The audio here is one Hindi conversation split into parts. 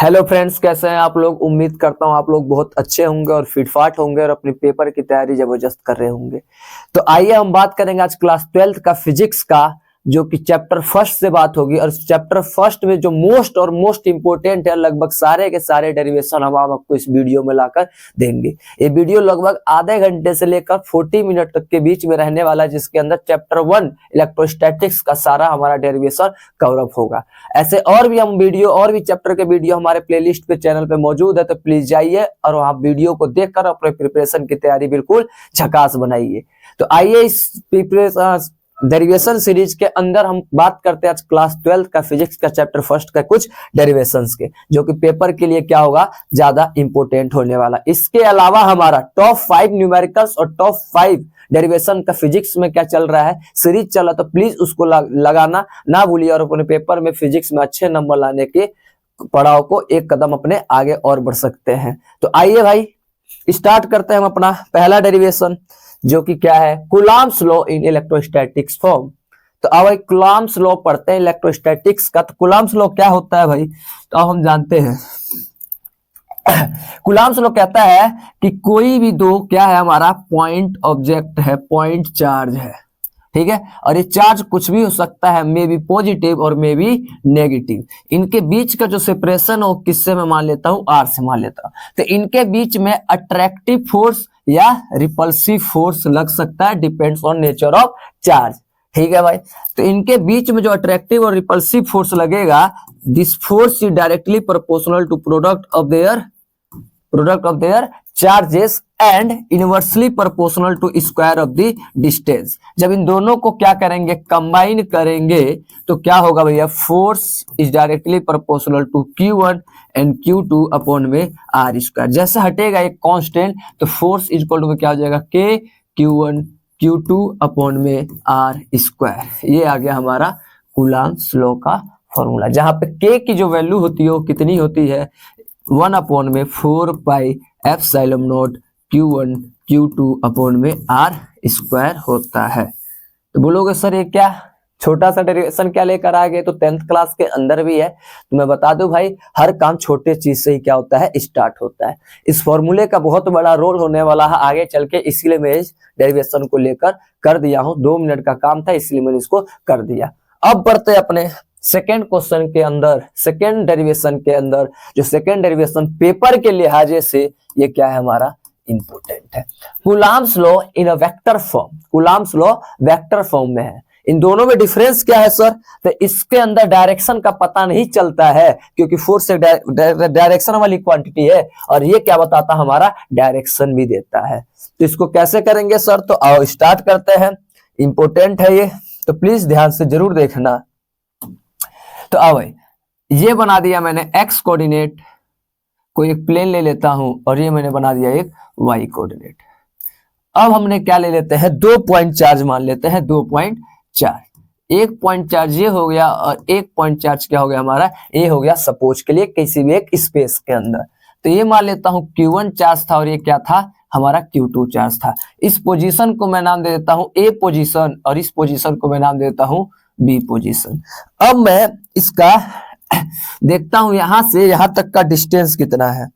हेलो फ्रेंड्स, कैसे हैं आप लोग। उम्मीद करता हूं आप लोग बहुत अच्छे होंगे और फिटफाट होंगे और अपने पेपर की तैयारी जबरदस्त कर रहे होंगे। तो आइए हम बात करेंगे आज क्लास 12th का फिजिक्स का, जो कि चैप्टर फर्स्ट से बात होगी। और चैप्टर फर्स्ट में जो मोस्ट इंपोर्टेंट है, लगभग सारे के सारे डेरिवेशन हम आपको इस वीडियो में लाकर देंगे। ये वीडियो लगभग आधे घंटे से लेकर 40 मिनट तक के बीच में रहने वाला है, जिसके अंदर चैप्टर 1 इलेक्ट्रोस्टैटिक्स का सारा हमारा डेरिवेशन कवर अप होगा। ऐसे और भी हम वीडियो और भी चैप्टर के वीडियो हमारे प्लेलिस्ट पे चैनल पे मौजूद है, तो प्लीज जाइए और वहां वीडियो को देखकर अपने प्रिपरेशन की तैयारी बिल्कुल झकास बनाइए। तो आइए इस प्रिपरेशन डेरिवेशन सीरीज के अंदर हम बात करते हैं आज क्लास 12 का फिजिक्स का चैप्टर फर्स्ट का कुछ डेरिवेशंस के, जो कि पेपर के लिए क्या होगा, ज्यादा इंपोर्टेंट होने वाला। इसके अलावा हमारा टॉप 5 न्यूमेरिकल्स और टॉप 5 डेरिवेशन का फिजिक्स में क्या चल रहा है, सीरीज चला, तो प्लीज उसको लगाना ना भूलिए और अपने पेपर में फिजिक्स में अच्छे नंबर लाने के पड़ाव को एक कदम अपने आगे और बढ़ सकते हैं। तो आइए भाई स्टार्ट करते हैं हम अपना पहला डेरिवेशन, जो कि क्या है, Coulomb's law in electrostatics form. तो अब भाई कूलम्ब्स लॉ पढ़ते हैं इलेक्ट्रोस्टैटिक्स का। तो कूलम्ब्स लॉ क्या होता है भाई, तो अब हम जानते हैं। कूलम्ब्स लॉ कहता है कि कोई भी दो क्या है, हमारा पॉइंट ऑब्जेक्ट है, पॉइंट चार्ज है, ठीक है, और ये चार्ज कुछ भी हो सकता है, मे बी पॉजिटिव और मे बी नेगेटिव। इनके बीच का जो सेपरेशन हो, किससे मैं मान लेता हूं, आर से मान लेता हूं। तो इनके बीच में अट्रैक्टिव फोर्स या रिपल्सिव फोर्स लग सकता है, depends on nature of charge, ठीक है भाई। तो इनके बीच में जो अट्रैक्टिव और रिपल्सिव फोर्स लगेगा, this force is directly proportional to product of their charges and inversely proportional to square of the distance. जब इन दोनों को क्या करेंगे, कंबाइन करेंगे, तो क्या होगा भैया, force is directly proportional to Q1 and Q2 upon में आर स्क्वायर। जैसे हटेगा एक कांस्टेंट, तो फोर्स इक्वल टू क्या हो जाएगा, K Q1 Q2 अपॉन में आर स्क्वायर। ये आ गया हमारा कूलम्ब्स लॉ का फॉर्मूला, जहां पे K की जो वैल्यू होती है वो कितनी होती है, 1 अपॉन में 4 pi epsilon not Q1 Q2 upon में आर स्क्वायर होता है। तो बोलोगे सर ये क्या छोटा सा डेरिवेशन क्या लेकर आ गए, तो 10th क्लास के अंदर भी है। तो मैं बता दूं भाई, हर काम छोटे चीज से ही क्या होता है, स्टार्ट होता है। इस फॉर्मूले का बहुत बड़ा रोल होने वाला है आगे चल के, इसीलिए मैं इस डेरिवेशन को लेकर कर दिया हूं। 2 मिनट का काम था, इसलिए मैंने इसको कर दिया। अब बढ़ते अपने सेकेंड क्वेश्चन के अंदर, सेकेंड डेरिवेशन के अंदर, जो सेकेंड डेरिवेशन पेपर के लिहाजे से ये क्या है, हमारा इंपोर्टेंट है। Coulomb's law in a vector form, Coulomb's law vector form में है। इन दोनों में डिफरेंस क्या है सर, तो इसके अंदर डायरेक्शन का पता नहीं चलता है, क्योंकि फोर्स एक डायरेक्शन वाली क्वांटिटी है, और ये क्या बताता, हमारा डायरेक्शन भी देता है। तो इसको कैसे करेंगे सर, तो आओ स्टार्ट करते हैं। इंपोर्टेंट है ये, तो प्लीज ध्यान से जरूर देखना। तो आओ भाई, ये बना दिया मैंने एक्स कोऑर्डिनेट, कोई एक प्लेन ले लेता हूं, और ये मैंने बना दिया एक वाई कोऑर्डिनेट। अब हमने क्या ले लेते हैं, 2 पॉइंट चार्ज मान लेते हैं, 2 पॉइंट चार्ज। एक पॉइंट चार्ज ये हो गया, और एक पॉइंट चार्ज क्या हो गया हमारा, ये हो गया सपोज के लिए किसी भी एक स्पेस के अंदर। तो ये मान लेता हूं Q1 चार्ज था, और ये क्या था, हमारा Q2 चार्ज था। इस पोजीशन को मैं नाम दे देता हूं A पोजीशन, और इस पोजीशन को मैं नाम दे देता हूं B पोजीशन। अब मैं इसका देखता हूं, यहां से यहां तक का डिस्टेंस कितना है।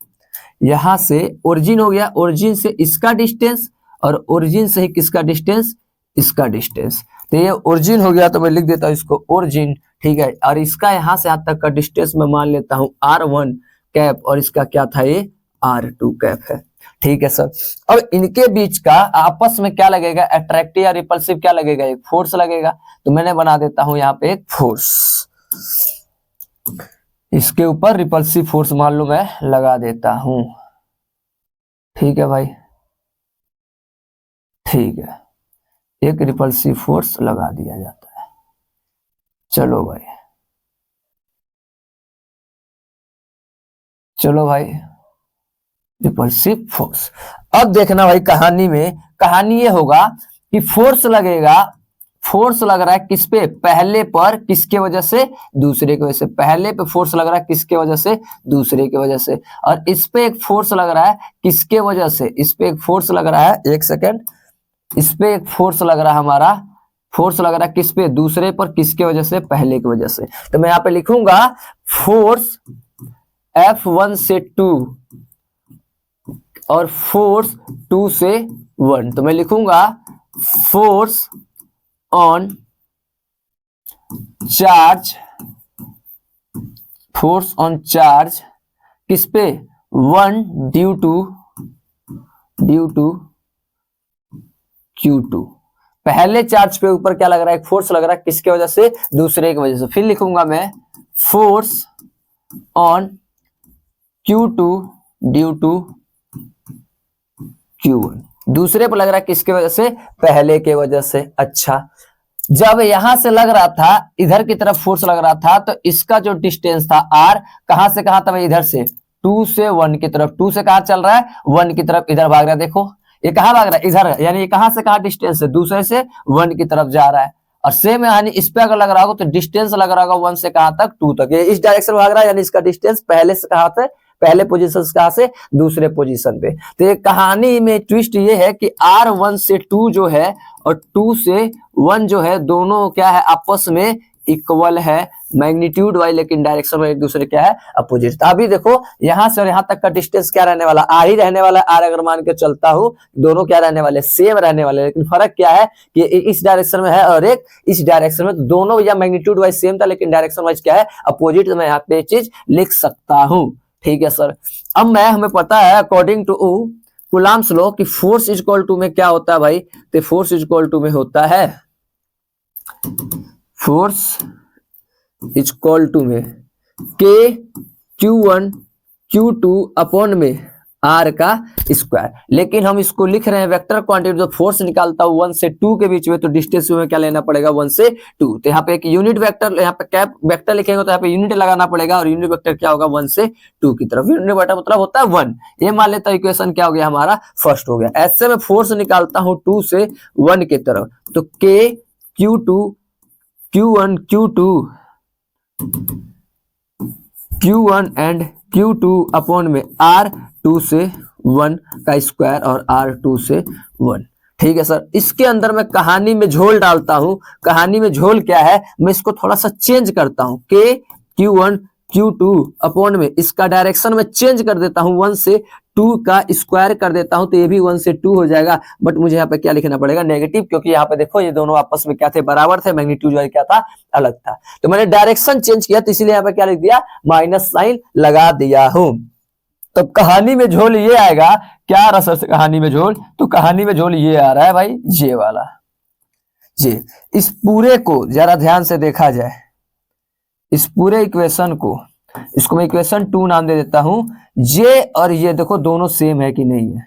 यहां से ओरिजिन हो गया, ओरिजिन से इसका डिस्टेंस, और ओरिजिन से ही किसका डिस्टेंस, इसका डिस्टेंस। तो ये ओरिजिन हो गया, तो मैं लिख देता हूं इसको ओरिजिन, ठीक है। और इसका यहां से यहां तक का डिस्टेंस मैं मान लेता हूं R1 कैप, और इसका क्या था, ये R2 कैप है, ठीक है सर। अब इनके बीच का आपस में क्या लगेगा, अट्रैक्टिव या रिपल्सिव क्या लगेगा, एक फोर्स लगेगा। तो मैंने बना देता हूं यहाँ पे एक फोर्स, इसके ऊपर रिपल्सिव फोर्स मान लो मैं लगा देता हूं, ठीक है भाई, ठीक है, एक रिपल्सिव फोर्स लगा दिया जाता है। चलो भाई, चलो भाई, रिपल्सिव फोर्स। अब देखना भाई, कहानी में कहानी ये होगा कि फोर्स लगेगा, फोर्स लग रहा है किस पे, पहले पर, किसके वजह से, दूसरे की वजह से। पहले पे फोर्स लग रहा है किसके वजह से, दूसरे की वजह से। और इस पे एक फोर्स लग रहा है किसके वजह से, इस पे एक फोर्स लग रहा है, एक सेकेंड, इस पे एक फोर्स लग रहा है हमारा, फोर्स लग रहा है किस पे, दूसरे पर, किसके वजह से, पहले की वजह से। तो मैं यहाँ पे लिखूंगा फोर्स F1 से 2 और फोर्स 2 से 1, तो मैं लिखूंगा force on charge, force on charge किस पे, 1 ड्यू टू Q2। पहले चार्ज पे ऊपर क्या लग रहा है, एक फोर्स लग रहा है, किसके वजह से, दूसरे की वजह से। फिर लिखूंगा मैं force on Q2 due to Q1। दूसरे पर लग रहा है किसके वजह से, पहले के वजह से। अच्छा, जब यहां से लग रहा था, इधर की तरफ फोर्स लग रहा था, तो इसका जो डिस्टेंस था R, कहां से कहां था भाई, इधर से 2 से 1 की तरफ। 2 से कहां चल रहा है, 1 की तरफ, इधर भाग रहा है। देखो ये कहां भाग रहा है, इधर, यानी ये कहां से कहां डिस्टेंस है, दूसरे से 1 की तरफ जा रहा है। और सेम यानी इस पे अगर लग रहा होगा तो डिस्टेंस लग रहा होगा 1 से कहां तक, 2 तक। ये इस डायरेक्शन में भाग रहा है, यानी इसका डिस्टेंस पहले से कहां से, पहले पोजीशन से कहां से, दूसरे पोजीशन पे। तो ये कहानी में ट्विस्ट ये है कि R1 से 2 जो है और 2 से 1 जो है, दोनों क्या है, आपस में इक्वल है मैग्नीट्यूड वाइज, लेकिन डायरेक्शन में एक दूसरे क्या है, अपोजिट। तो अभी देखो यहां से और यहां तक का डिस्टेंस क्या रहने वाला, R ही रहने वाला। R अगर मान के चलता हूं, दोनों क्या रहने वाले, सेम रहने वाले। लेकिन फर्क क्या है कि इस डायरेक्शन में है और एक इस डायरेक्शन में, तो दोनों या मैग्नीट्यूड वाइज सेम था, लेकिन डायरेक्शन वाइज क्या है, अपोजिट। तो मैं यहाँ पे चीज लिख सकता हूं। ठीक है सर। अब हमें पता है अकॉर्डिंग टू कूलम्ब्स लॉ कि फोर्स इज इक्वल टू में क्या होता है भाई, तो फोर्स इज इक्वल टू में होता है, फोर्स इज इक्वल टू में के Q1 Q2 अपॉन में R का स्क्वायर। लेकिन हम इसको लिख रहे हैं वेक्टर क्वांटिटी, जो फोर्स निकालता हूं 1 से 2 के बीच में, तो डिस्टेंस में क्या लेना पड़ेगा, 1 से 2। तो यहाँ पे एक यूनिट वेक्टर, यहाँ पे कैप वेक्टर लिखेंगे तो यहाँ पे यूनिट लगाना पड़ेगा, और यूनिट वेक्टर क्या होगा, 1 से 2 की तरफ। यूनिट वेक्टर मतलब होता है 1। ये मान लेता हूं इक्वेशन क्या हो गया हमारा, फर्स्ट हो गया। ऐसे में फोर्स निकालता हूं 2 से 1 की तरफ, तो K Q2 Q1 Q1 and Q2 upon में R2 से 1 का स्क्वायर और R2 से 1। ठीक है सर। इसके अंदर मैं कहानी में झोल डालता हूं। कहानी में झोल क्या है, मैं इसको थोड़ा सा चेंज करता हूं। K Q1 Q2 अपॉन में इसका डायरेक्शन में चेंज कर देता हूं, 1 से 2 का स्क्वायर कर देता हूं, तो ये भी 1 से 2 हो जाएगा। बट मुझे यहाँ पे क्या लिखना पड़ेगा, नेगेटिव, क्योंकि यहाँ पे देखो ये दोनों आपस में क्या थे, बराबर थे, मैग्नीट्यूड वाइज क्या था, अलग था। तो मैंने डायरेक्शन चेंज किया, तो इसलिए यहाँ पे क्या लिख दिया, माइनस साइन लगा दिया हूं। तो कहानी में झोल ये आएगा, क्या आ रहा सर कहानी में झोल, तो कहानी में झोल ये आ रहा है भाई, ये वाला। ये इस पूरे को जरा ध्यान से देखा जाए, इस पूरे इक्वेशन को, इसको मैं इक्वेशन 2 नाम दे देता हूं। ये और ये देखो दोनों सेम है कि नहीं है,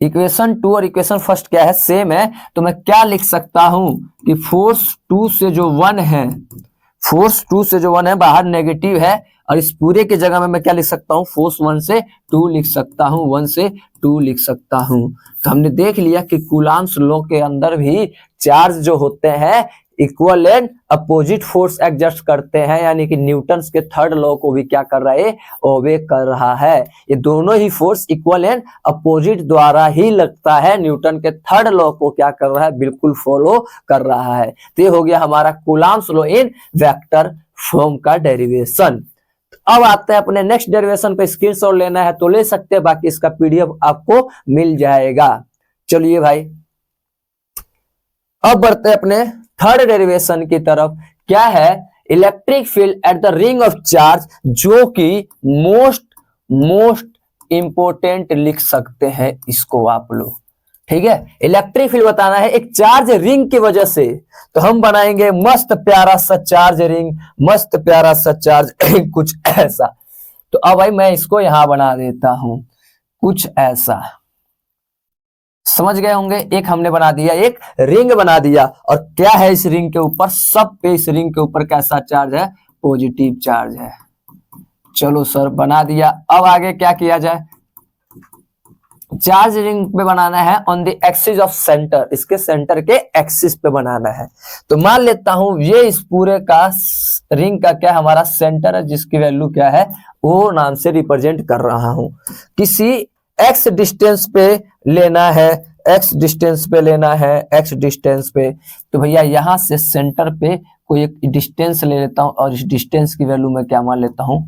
इक्वेशन 2 और इक्वेशन फर्स्ट क्या है, सेम है। तो मैं क्या लिख सकता हूं कि फोर्स 2 से जो 1 है, फोर्स 2 से जो 1 है बाहर नेगेटिव है, और इस पूरे की जगह में मैं क्या लिख सकता हूं, फोर्स 1 से 2 लिख सकता हूं, 1 से 2 लिख सकता हूं। तो हमने देख लिया कि कूलम्ब्स लॉ के अंदर भी चार्ज जो होते हैं equal and opposite force exhaust करते हैं, यानी कि न्यूटन्स के थर्ड लॉ को भी क्या कर रहा है, ओबे कर रहा है। ये दोनों ही फोर्स इक्वल एंड अपोजिट द्वारा ही लगता है, न्यूटन के थर्ड लॉ को क्या कर रहा है, बिल्कुल फॉलो कर रहा है। तो ये हो गया हमारा Coulomb's law in vector form का डेरिवेशन। अब आते हैं अपने नेक्स्ट डेरिवेशन पे, स्क्रीनशॉट लेना है तो ले सकते हैं, बाकी इसका पीडीएफ आपको मिल जाएगा। चलिए भाई अब बढ़ते हैं अपने थर्ड डेरिवेशन की तरफ। क्या है, electric field at the ring of charge, जो कि मोस्ट इंपोर्टेंट लिख सकते हैं इसको आप लोग। ठीक है, इलेक्ट्रिक फील्ड बताना है एक चार्ज रिंग की वजह से, तो हम बनाएंगे मस्त प्यारा सा चार्ज रिंग, मस्त प्यारा सा चार्ज कुछ ऐसा। तो अब भाई मैं इसको यहां बना देता हूं, कुछ ऐसा, समझ गए होंगे। एक हमने बना दिया, एक रिंग बना दिया, और क्या है इस रिंग के ऊपर, सब पे इस रिंग के ऊपर कैसा चार्ज है, पॉजिटिव चार्ज है। चलो सर बना दिया। अब आगे क्या किया जाए, चार्ज रिंग पे बनाना है on the axis of centre, इसके सेंटर के एक्सिस पे बनाना है। तो मान लेता हूं ये इस पूरे का रिंग का क्या हमारा सेंटर है, जिसकी वैल्यू क्या है, ओ नाम से रिप्रेजेंट कर रहा हूं। किसी एक्स डिस्टेंस पे लेना है, एक्स डिस्टेंस पे लेना है, एक्स डिस्टेंस पे। तो भैया यहां से सेंटर पे कोई एक डिस्टेंस ले लेता हूं, और इस डिस्टेंस की वैल्यू मैं क्या मान लेता हूं,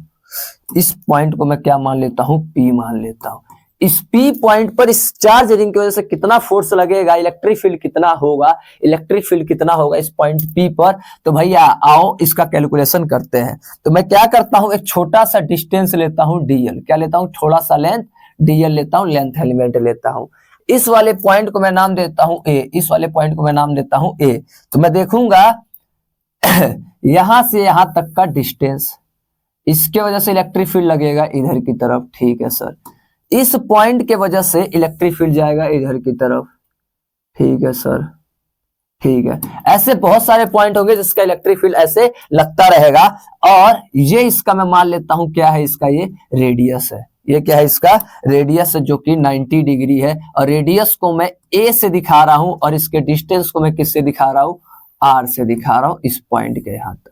इस पॉइंट को मैं क्या मान लेता हूं, P मान लेता हूं। इस P पॉइंट पर इस चार्ज रिंग की वजह से कितना फोर्स लगेगा, इलेक्ट्रिक फील्ड कितना होगा, इलेक्ट्रिक फील्ड कितना होगा इस पॉइंट P पर। तो भैया आओ इसका कैलकुलेशन करते हैं। तो मैं क्या करता हूं, एक छोटा सा डिस्टेंस लेता हूं dl, क्या लेता हूं, थोड़ा सा लेंथ dl लेता हूं, लेंथ एलिमेंट लेता हूं। इस वाले पॉइंट को मैं नाम देता हूं A, इस वाले पॉइंट को मैं नाम देता हूं A। तो मैं देखूंगा यहां से यहां तक का डिस्टेंस, इसके वजह से इलेक्ट्रिक फील्ड लगेगा इधर की तरफ, ठीक है सर। इस पॉइंट के वजह से इलेक्ट्रिक फील्ड जाएगा इधर की तरफ, ठीक है सर, ठीक है। ऐसे बहुत सारे पॉइंट होंगे जिसका इलेक्ट्रिक फील्ड ऐसे लगता रहेगा। और ये इसका मैं मान लेता हूं क्या है, इसका ये रेडियस है। ये क्या है, इसका रेडियस है जो कि 90 डिग्री है। और रेडियस को मैं A से दिखा रहा हूं और इसके डिस्टेंस को मैं किससे दिखा रहा हूं, R से दिखा रहा हूं, इस पॉइंट के यहां तक।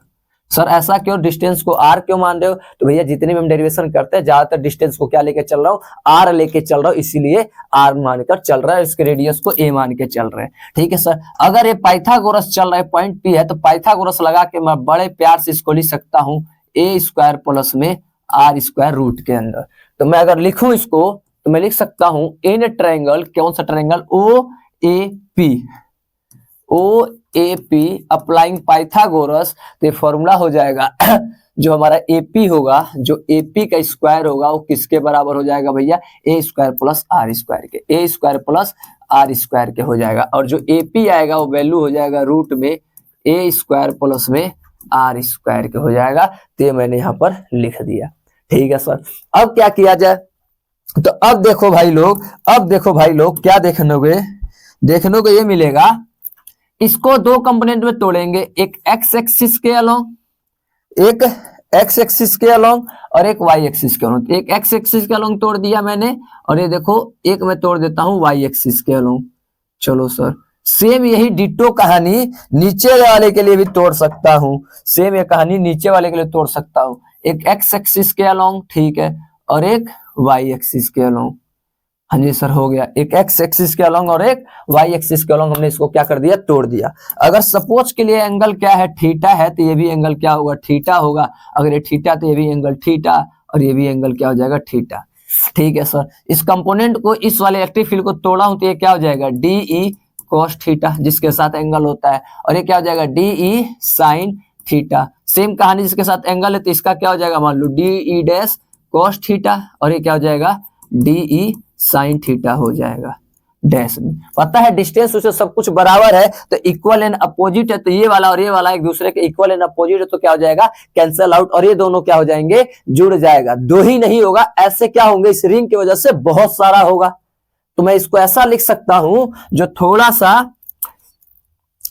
सर ऐसा क्यों, डिस्टेंस को R क्यों मान रहे हो? तो भैया जितने भी हम डेरिवेशन करते हैं ज्यादातर डिस्टेंस को क्या लेके चल रहा हूँ, R लेके चल रहा हूँ, इसीलिए R मानकर चल रहा है, इसके रेडियस को A मान के चल रहे हैं, ठीक है सर। अगर ये पाइथागोरस चल रहा है, पॉइंट P है, तो पाइथागोरस लगा के मैं बड़े प्यार से इसको लिख सकता हूँ A स्क्वायर प्लस में R स्क्वायर रूट के अंदर। तो मैं अगर लिखूं इसको तो मैं लिख सकता हूं इन ट्रायंगल, कौन सा ट्रायंगल, OAP अप्लाइंग पाइथागोरस। तो ये फॉर्मूला हो जाएगा जो हमारा AP होगा, जो AP का स्क्वायर होगा वो किसके बराबर हो जाएगा भैया, A square plus R square के, A square plus R square के हो जाएगा। और जो AP आएगा वो वैल्यू हो जाएगा रूट में A स्क्वायर प्लस में R स्क्वायर के हो जाएगा। तो ये मैंने यहाँ पर लिख दिया, ठीक है सर। अब क्या किया जाए, तो अब देखो भाई लोग क्या देखने को ये मिलेगा, इसको दो कंपोनेंट में तोड़ेंगे, एक एक्स एक्सिस के अलोंग और एक वाई एक्सिस के अलोंग। एक एक्स एक्सिस के अलोंग तोड़ दिया मैंने, और ये देखो एक मैं तोड़ देता हूं वाई एक्सिस के अलोंग। चलो सर, सेम यही डिटो कहानी नीचे वाले के लिए भी तोड़ सकता हूं, सेम ये कहानी नीचे वाले के लिए तोड़ सकता हूं। एक एक्स एक्सिस के अलोंग, ठीक है, और एक वाई एक्सिस के अलोंग। हाँ जी सर, हो गया। एक एक्स एक्सिस के अलोंग और एक वाई एक्सिस के अलोंग, हमने इसको क्या कर दिया, तोड़ दिया। अगर सपोज के लिए एंगल क्या है, थीटा है, तो ये भी एंगल क्या होगा, थीटा होगा। अगर ये थीटा तो ये भी एंगल थीटा, और ये भी एंगल क्या हो जाएगा, थीटा, ठीक है सर। इस कंपोनेंट को, इस वाले इलेक्ट्रिक फील्ड को तोड़ा हूं तो ये क्या हो जाएगा, DE cos थीटा, जिसके साथ एंगल होता है, और ये क्या हो जाएगा, DE sin थीटा। सेम कहानी, जिसके साथ एंगल है तो इसका क्या हो जाएगा, मान लो DE डैश cos थीटा, और ये क्या हो जाएगा, DE sin थीटा हो जाएगा डैश में। पता है डिस्टेंस उससे सब कुछ बराबर है, तो इक्वल एंड अपोजिट है, तो ये वाला और ये वाला एक दूसरे के इक्वल एंड अपोजिट है, तो क्या हो जाएगा, कैंसल आउट, और ये दोनों क्या हो जाएंगे, जुड़ जाएगा। दो ही नहीं होगा, ऐसे क्या होंगे, इस रिंग की वजह से बहुत सारा होगा। तो मैं इसको ऐसा लिख सकता हूं, जो थोड़ा सा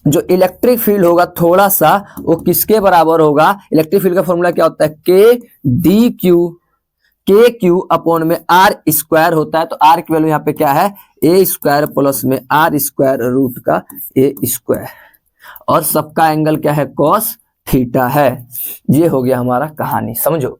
जो इलेक्ट्रिक फील्ड होगा थोड़ा सा, वो किसके बराबर होगा, इलेक्ट्रिक फील्ड का फॉर्मूला क्या होता है, के क्यू अपॉन में R स्क्वायर होता है। तो R की वैल्यू यहाँ पे क्या है, A स्क्वायर प्लस में R स्क्वायर रूट का A स्क्वायर, और सबका एंगल क्या है, cos थीटा है। ये हो गया हमारा कहानी, समझो।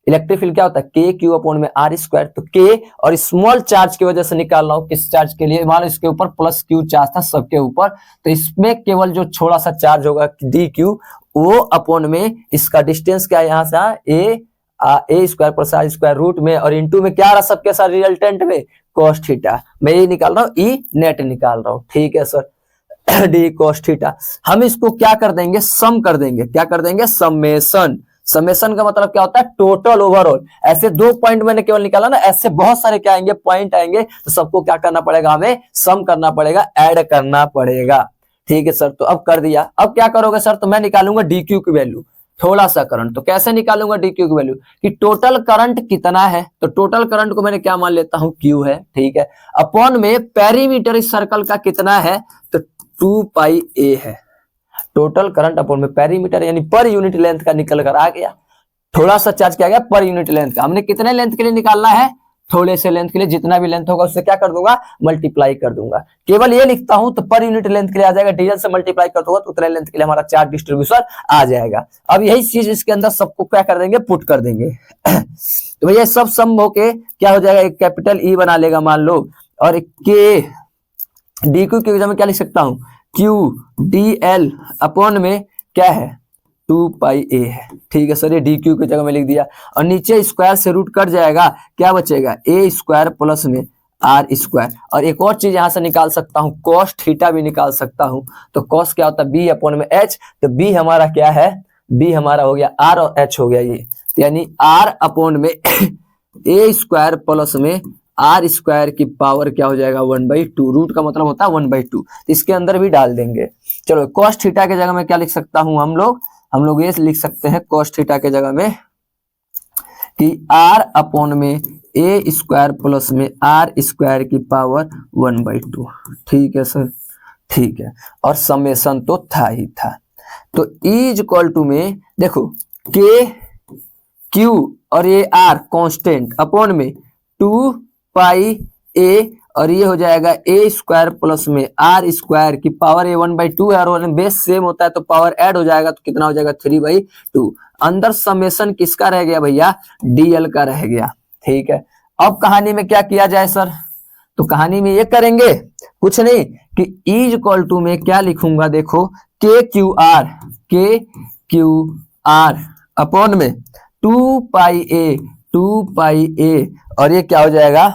इलेक्ट्रिक फील्ड क्या होता है, के क्यू अपॉन में R स्क्वायर, तो के और स्मॉल चार्ज की वजह से निकाल रहा हूं, किस चार्ज के लिए, मान लो इसके ऊपर प्लस क्यू चार्ज था सबके ऊपर, तो इसमें केवल जो थोड़ा सा चार्ज होगा डी क्यू, वो अपॉन में इसका डिस्टेंस क्या है, यहाँ से A square plus R square root में, और इंटू में क्या रहा सबके साथ रिजल्टेंट में, cos थीटा। मैं ये निकाल रहा हूँ, E नेट निकाल रहा हूँ, ठीक है सर, डी cos थीटा। हम इसको क्या कर देंगे, सम कर देंगे, क्या कर देंगे, समेशन। समेशन का मतलब क्या होता है, टोटल ओवरऑल। ऐसे दो पॉइंट मैंने केवल निकाला ना, ऐसे बहुत सारे क्या आएंगे, पॉइंट आएंगे, तो सबको क्या करना पड़ेगा, हमें सम करना पड़ेगा, ऐड करना पड़ेगा, ठीक है सर। तो अब कर दिया, अब क्या करोगे सर, तो मैं निकालूंगा डी क्यू की वैल्यू, थोड़ा सा करंट। तो कैसे निकालूंगा डी क्यू की वैल्यू, कि टोटल करंट कितना है, तो टोटल करंट को मैंने क्या मान लेता हूं, क्यू है, ठीक है, अपॉन में पेरीमीटर इस सर्कल का कितना है, तो 2 पाई a है। टोटल करंट अपॉन में पेरीमीटर, यानी पर यूनिट लेंथ का निकल कर आ गया। थोड़ा सा चार्ज क्या गया, पर यूनिट लेंथ का। हमने कितने लेंथ के लिए निकालना है, थोड़े से लेंथ के लिए, जितना भी लेंथ होगा उससे क्या कर दूंगा, मल्टीप्लाई कर दूंगा। केवल ये लिखता हूं तो पर यूनिट लेंथ के लिए आ जाएगा, डीजल से मल्टीप्लाई कर दूंगा तो उतने लेंथ के लिए हमारा चार्ज डिस्ट्रीब्यूशन आ जाएगा। अब यही चीज इसके अंदर सबको क्या कर देंगे, पुट कर देंगे। तो भैया सब सम होके क्या हो जाएगा, एक कैपिटल ई बना लेगा मान लो, और के डी क्यू की वजह में क्या लिख सकता हूं, क्यू डी एल अपॉन में क्या है, 2 पाई ए है। ठीक है सर, ये डी क्यू की जगह में लिख दिया और नीचे स्क्वायर से रूट कट जाएगा, क्या बचेगा ए स्क्वायर प्लस में आर स्क्वायर। और एक और चीज यहां से निकाल सकता हूं, कॉस थीटा भी निकाल सकता हूं। तो कॉस क्या होता है बी अपॉन में एच, तो बी हमारा क्या है, बी हमारा हो गया आर और एच हो गया ये, तो यानी आर अपॉन में ए स्क्वायर प्लस में आर स्क्वायर की पावर क्या हो जाएगा 1/2। रूट का मतलब होता है 1/2, तो इसके अंदर भी डाल देंगे। चलो कॉस थीटा के जगह में क्या लिख सकता हूं हम लोग ये लिख सकते हैं कॉस थीटा के जगह में कि आर अपॉन में ए स्क्वायर प्लस में आर स्क्वायर की पावर 1/2। ठीक है सर, ठीक है। और समेशन तो था ही था, तो इज इक्वल टू में देखो के क्यू और ये आर कांस्टेंट अपॉन में 2 पाई ए और ये हो जाएगा ए स्क्वायर प्लस में आर स्क्वायर की पावर ए 1/2 है और बेस सेम होता है तो पावर ऐड हो जाएगा तो कितना हो जाएगा 3/2। अंदर समेशन किसका रह गया भैया, डीएल का रह गया। ठीक है, अब कहानी में क्या किया जाए सर, तो कहानी में ये करेंगे कुछ नहीं कि इज इक्वल टू में क्या लिखूंगा, देखो के क्यू आर अपॉन में 2 पाई ए और ये क्या हो जाएगा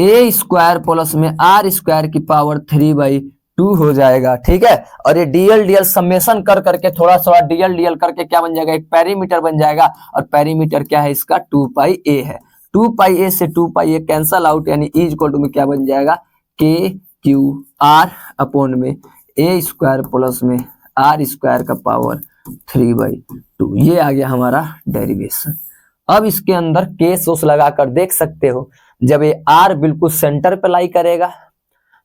ए स्क्वायर प्लस में आर स्क्वायर की पावर 3/2 हो जाएगा। ठीक है, और ये डीएल समेशन कर करके थोड़ा डीएल करके क्या बन जाएगा, एक पेरीमीटर बन जाएगा और पेरीमीटर क्या है इसका 2 पाई ए है। 2 पाई ए से 2 पाई ए कैंसल आउट, यानी इज इक्वल टू में क्या बन जाएगा के क्यू आर अपॉन में ए स्क्वायर प्लस में आर स्क्वायर का पावर 3/2। ये आ गया हमारा डेरिवेशन। अब इसके अंदर केस ओस लगाकर देख सकते हो, जब ये आर बिल्कुल सेंटर पे लाई करेगा,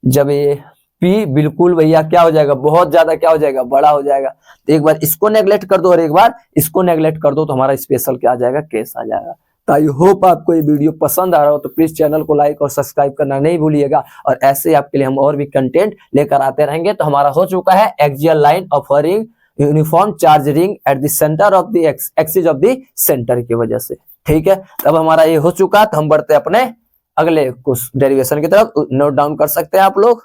जब ये पी बिल्कुल भैया क्या हो जाएगा, बहुत ज्यादा क्या हो जाएगा, बड़ा हो जाएगा, तो एक बार इसको नेग्लेक्ट कर दो और एक बार इसको नेग्लेक्ट कर दो तो हमारा स्पेशल क्या आ जाएगा, केस आ जाएगा। तो आई होप आपको ये वीडियो पसंद आ रहा हो तो प्लीज चैनल को लाइक और सब्सक्राइब करना नहीं भूलिएगा, और ऐसे आपके लिए हम और भी कंटेंट लेकर आते रहेंगे। तो हमारा हो चुका है axial line offering uniform charge ring at the centre of the axis of the centre की वजह से। ठीक है, तब हमारा ये हो चुका, तो हम बढ़ते अपने अगले कुछ डेरिवेशन की तरफ, नोट डाउन कर सकते हैं आप लोग।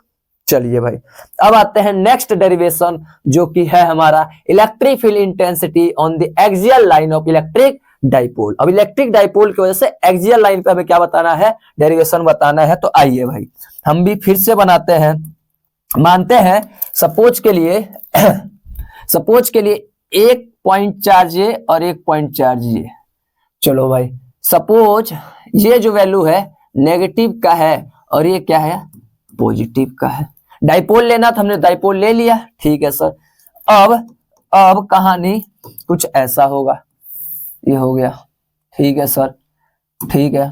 चलिए भाई, अब आते हैं नेक्स्ट डेरिवेशन जो कि है हमारा electric field intensity on the axial line of electric dipole. अब इलेक्ट्रिक डाइपोल की वजह से एक्सियल लाइन पे हमें क्या बताना है, डेरिवेशन बताना है। तो आइए भाई हम भी फिर से बनाते हैं, मानते हैं सपोज के लिए एक पॉइंट चार्ज ये और एक पॉइंट चार्ज ये। चलो भाई सपोज ये जो वैल्यू है नेगेटिव का है और ये क्या है, पॉजिटिव का है। डाइपोल लेना था, हमने डाइपोल ले लिया। ठीक है सर, अब कहानी कुछ ऐसा होगा, ये हो गया। ठीक है सर, ठीक है,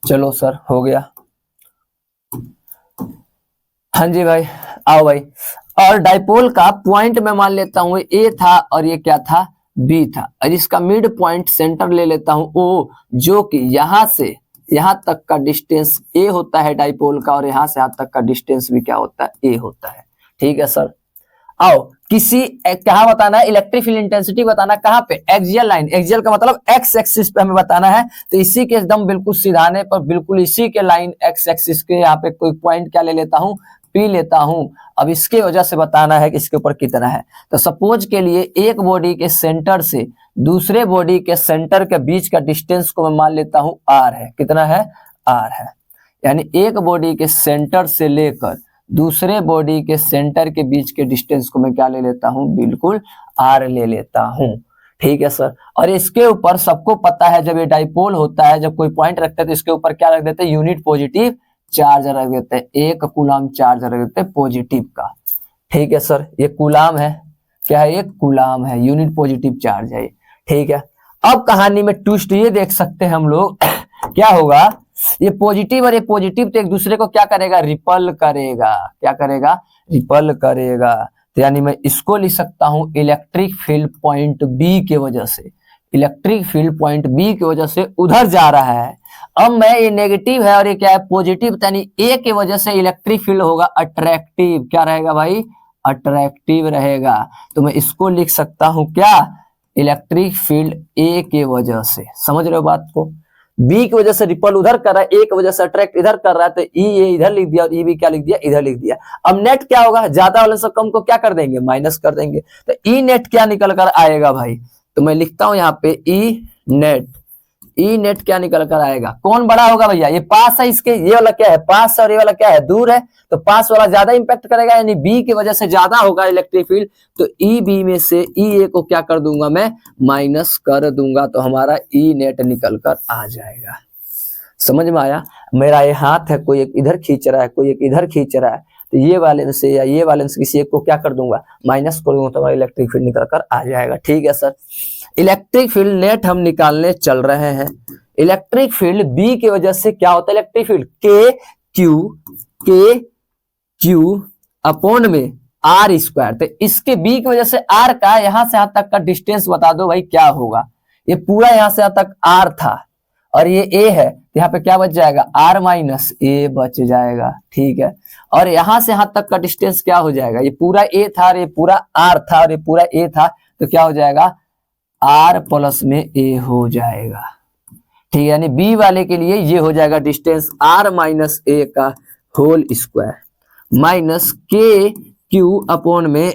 चलो सर हो गया। हाँ जी भाई, आओ भाई। और डाइपोल का पॉइंट मैं मान लेता हूं ए था और ये क्या था, बी था, और इसका मिड पॉइंट सेंटर ले लेता हूं ओ, जो कि यहां से यहां तक का डिस्टेंस ए होता है डाइपोल का, और यहां से यहां तक का डिस्टेंस भी क्या होता है, ए होता है। ठीक है सर, आओ कहां बताना है, इलेक्ट्रिक फील्ड इंटेंसिटी बताना कहां पे, एक्सियल लाइन। एक्सियल का मतलब एक्स एक्सिस पे हमें बताना है, तो इसी के एकदम बिल्कुल सिधाने पर, बिल्कुल इसी के लाइन एक्स एक्सिस के यहाँ पे कोई पॉइंट क्या ले लेता हूं, पी लेता हूं। अब इसके वजह से बताना है कि इसके ऊपर कितना है। तो सपोज के लिए एक बॉडी के सेंटर से दूसरे बॉडी के सेंटर के बीच का डिस्टेंस को मैं मान लेता हूं आर है। कितना है, आर है। यानी एक बॉडी के सेंटर से लेकर दूसरे बॉडी के सेंटर के बीच के डिस्टेंस को मैं क्या ले लेता हूं, बिल्कुल आर ले लेता हूं। ठीक है सर, और इसके ऊपर सबको पता है जब ये डाइपोल होता है, जब कोई पॉइंट रखते हैं तो इसके ऊपर क्या रख देते हैं, यूनिट पॉजिटिव चार्ज रख देते हैं, 1 कूलाम चार्ज रख देते हैं पॉजिटिव का। ठीक है सर, ये कूलाम है, क्या है, एक कूलाम है, यूनिट पॉजिटिव चार्ज है। ठीक है, अब कहानी में ट्विस्ट ये देख सकते हैं हम लोग क्या होगा, ये पॉजिटिव और ये पॉजिटिव तो एक दूसरे को क्या करेगा, रिपल करेगा। क्या करेगा, रिपल करेगा। तो यानी मैं इसको लिख सकता हूं इलेक्ट्रिक फील्ड पॉइंट बी के वजह से, इलेक्ट्रिक फील्ड पॉइंट बी की वजह से उधर जा रहा है। अब मैं ये नेगेटिव है और ये क्या है, पॉजिटिव, यानी ए की वजह से इलेक्ट्रिक फील्ड होगा अट्रैक्टिव। क्या रहेगा भाई, अट्रैक्टिव रहेगा। तो मैं इसको लिख सकता हूं क्या, इलेक्ट्रिक फील्ड ए के वजह से। समझ रहे हो बात को। बी की वजह से रिपल उधर कर रहा है, ए की वजह से अट्रैक्ट इधर कर रहा है, तो ई ए इधर लिख दिया और ई बी क्या लिख दिया, इधर लिख दिया। अब नेट क्या होगा, ज्यादा वाले से कम को क्या कर देंगे, माइनस कर देंगे। तो ई नेट क्या निकल कर आएगा भाई, तो मैं लिखता हूं यहाँ पे ई नेट। ई नेट क्या निकल कर आएगा, कौन बड़ा होगा भैया, ये पास है, इसके ये वाला क्या है, पास है, और ये वाला क्या है, दूर है, तो पास वाला ज्यादा इंपैक्ट करेगा, यानी बी की वजह से ज्यादा होगा इलेक्ट्रिक फील्ड। तो ई बी में से ई ए को क्या कर दूंगा मैं, माइनस कर दूंगा, तो हमारा ई नेट निकल कर आ जाएगा। समझ में आया, मेरा ये हाथ है, कोई एक इधर खींच रहा है, कोई एक इधर खींच रहा है, तो ये वाले से या ये वाले से किसी एक को क्या कर दूंगा, माइनस कर दूंगा, तो हमारा इलेक्ट्रिक फील्ड निकल कर आ जाएगा। ठीक है सर, इलेक्ट्रिक फील्ड नेट हम निकालने चल रहे हैं। इलेक्ट्रिक फील्ड बी की वजह से क्या होता है, इलेक्ट्रिक फील्ड के क्यू अपॉन में आर स्क्वायर। तो इसके बी की वजह से आर का यहां से यहां तक का डिस्टेंस बता दो भाई क्या होगा। ये पूरा यहां से यहां तक आर था और ये ए है, तो यहाँ पे क्या बच जाएगा, आर माइनस ए बच जाएगा। ठीक है, और यहां से यहां तक का डिस्टेंस क्या हो जाएगा, ये पूरा ए था और ये पूरा आर था और ये पूरा ए था, तो क्या हो जाएगा, आर प्लस में ए हो जाएगा। ठीक है, यानी बी वाले के लिए ये हो जाएगा डिस्टेंस आर माइनस ए का होल स्क्वायर माइनस के क्यू अपॉन में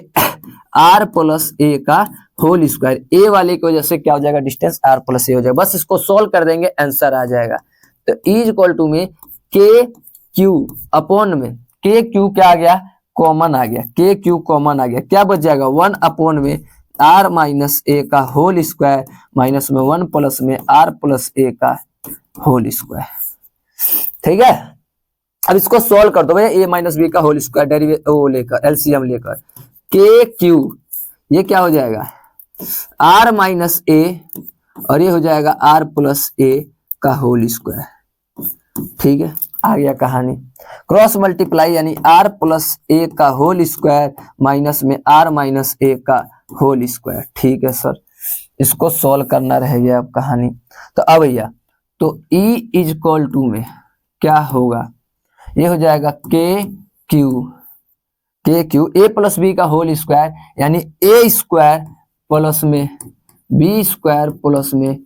आर प्लस ए का होल स्क्वायर। ए वाले की वजह से क्या हो जाएगा, डिस्टेंस आर प्लस ए हो जाएगा। बस इसको सोल्व कर देंगे, आंसर आ जाएगा। तो इज इक्वल टू में के क्यू अपॉन में के क्यू क्या आ गया, कॉमन आ गया, के क्यू कॉमन आ गया, क्या बच जाएगा, 1 अपॉन में आर माइनस ए का होल स्क्वायर माइनस में 1 प्लस में आर प्लस ए का होल स्क्वायर। ठीक है, अब इसको सोल्व कर दो भैया, ए माइनस बी का होल स्क्वायर डेरिवेटिव वो लेकर एलसीएम लेकर, के क्यू ये क्या हो जाएगा, आर माइनस ए और ये हो जाएगा आर प्लस ए का होल स्क्वायर। ठीक है, आ गया कहानी, क्रॉस मल्टीप्लाई यानी आर प्लस ए का होल स्क्वायर माइनस में आर माइनस ए का होल स्क्वायर। ठीक है सर, इसको सॉल्व करना रह गया अब कहानी। तो अब भैया, तो E इज इक्वल टू में क्या होगा, ये हो जाएगा के क्यू ए प्लस बी का होल स्क्वायर यानी ए स्क्वायर प्लस में बी स्क्वायर प्लस में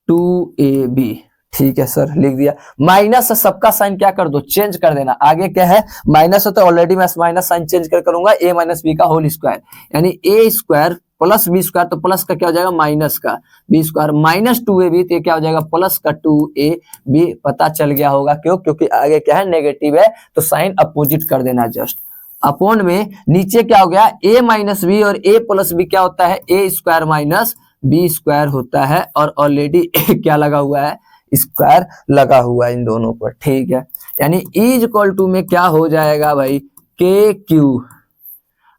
2ab। ठीक है सर, लिख दिया। माइनस सबका साइन क्या कर दो, चेंज कर देना। आगे क्या है, माइनस है तो ऑलरेडी मैं माइनस साइन चेंज कर करूंगा, ए माइनस बी का होल स्क्वायर यानी ए स्क्वायर प्लस बी स्क्वायर, तो प्लस का क्या हो जाएगा, माइनस का बी स्क्वायर माइनस 2ab, तो क्या हो जाएगा, प्लस का 2ab। पता चल गया होगा क्यों, क्योंकि आगे क्या है, नेगेटिव है, तो साइन अपोजिट कर देना जस्ट। अपॉन में नीचे क्या हो गया, ए माइनस बी और ए प्लस बी क्या होता है, ए स्क्वायर माइनस बी स्क्वायर होता है, और ऑलरेडी क्या लगा हुआ है, स्क्वायर लगा हुआ है इन दोनों पर। ठीक है, यानी इज इक्वल टू में क्या हो जाएगा भाई, के क्यू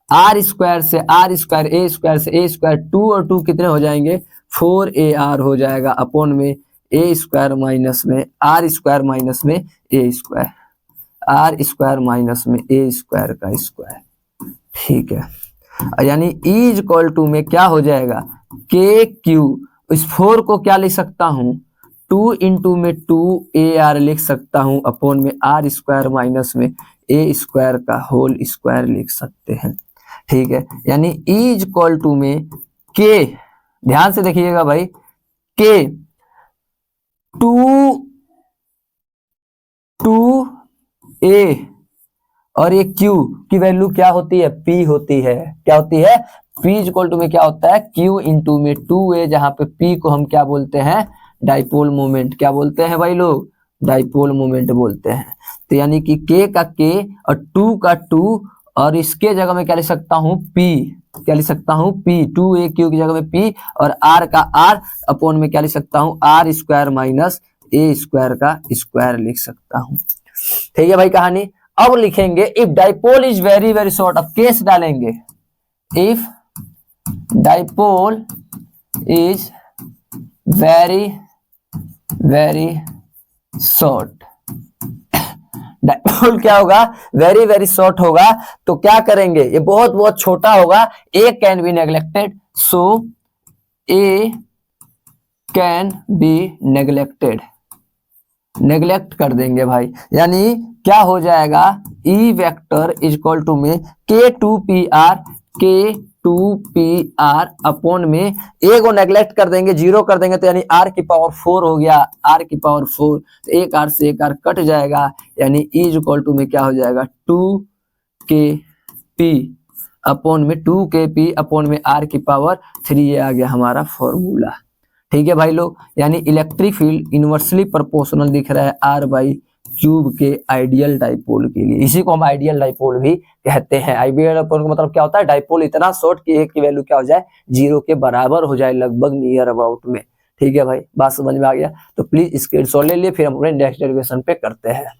आर स्क्वायर से आर स्क्वायर, ए स्क्वायर से ए स्क्वायर, 2 और 2 कितने हो जाएंगे, 4ar हो जाएगा, अपॉन में ए स्क्वायर माइनस में आर स्क्वायर माइनस में ए स्क्वायर, आर स्क्वायर माइनस में ए स्क्वायर का स्क्वायर। ठीक है, यानी इज इक्वल टू में क्या हो जाएगा, के क्यू, इस 4 को क्या लिख सकता हूं, 2 इंटू में 2ar लिख सकता हूं, अपॉन में आर स्क्वायर माइनस में ए स्क्वायर का होल स्क्वायर लिख सकते हैं। ठीक है, यानी इज इक्वल टू में के, ध्यान से देखिएगा भाई, के 2a और ये q की वैल्यू क्या होती है, p होती है, क्या होती है, p इज इक्वल टू में क्या होता है, q इंटू में 2a, जहां पे p को हम क्या बोलते हैं, डाइपोल मोमेंट। क्या बोलते हैं भाई लोग, डाइपोल मोमेंट बोलते हैं। तो यानी कि k का k और 2 का 2, और इसके जगह में क्या लिख सकता हूं, p, क्या लिख सकता हूं, p, 2a q की जगह में p, और r का r, अपॉन में क्या लिख सकता हूं, r square minus a square का स्क्वायर लिख सकता हूं। ठीक है भाई कहानी। अब लिखेंगे if dipole is very very short, अब केस डालेंगे, if dipole is very very short, dipole क्या होगा, वेरी वेरी शॉर्ट होगा, तो क्या करेंगे, ये बहुत बहुत छोटा होगा, a can be neglected, so a can be neglected, neglect कर देंगे भाई, यानी क्या हो जाएगा, E vector is equal to में k2pr, 2pr अपॉन में ए को नेग्लेक्ट कर देंगे, जीरो कर देंगे तो यानी r की पावर 4 हो गया, r की पावर 4, तो एक r से एक r कट जाएगा, यानी e इज इक्वल टू में क्या हो जाएगा 2kp अपॉन में 2kp अपॉन में r की पावर 3, ये आ गया हमारा फॉर्मूला। ठीक है भाई लोग, यानी इलेक्ट्रिक फील्ड इनवर्सली प्रोपोर्शनल दिख रहा है r बाई क्यूब के आइडियल डाइपोल के लिए, इसी को हम आइडियल डाइपोल भी कहते हैं। आइडियल डाइपोल का मतलब क्या होता है, डाइपोल इतना शॉर्ट कि एक की वैल्यू क्या हो जाए, जीरो के बराबर हो जाए लगभग नियर अबाउट में। ठीक है भाई, बात समझ में आ गया, तो प्लीज स्क्रीनशॉट ले लिए, फिर हम अपने नेक्स्ट डेरिवेशन पे करते हैं।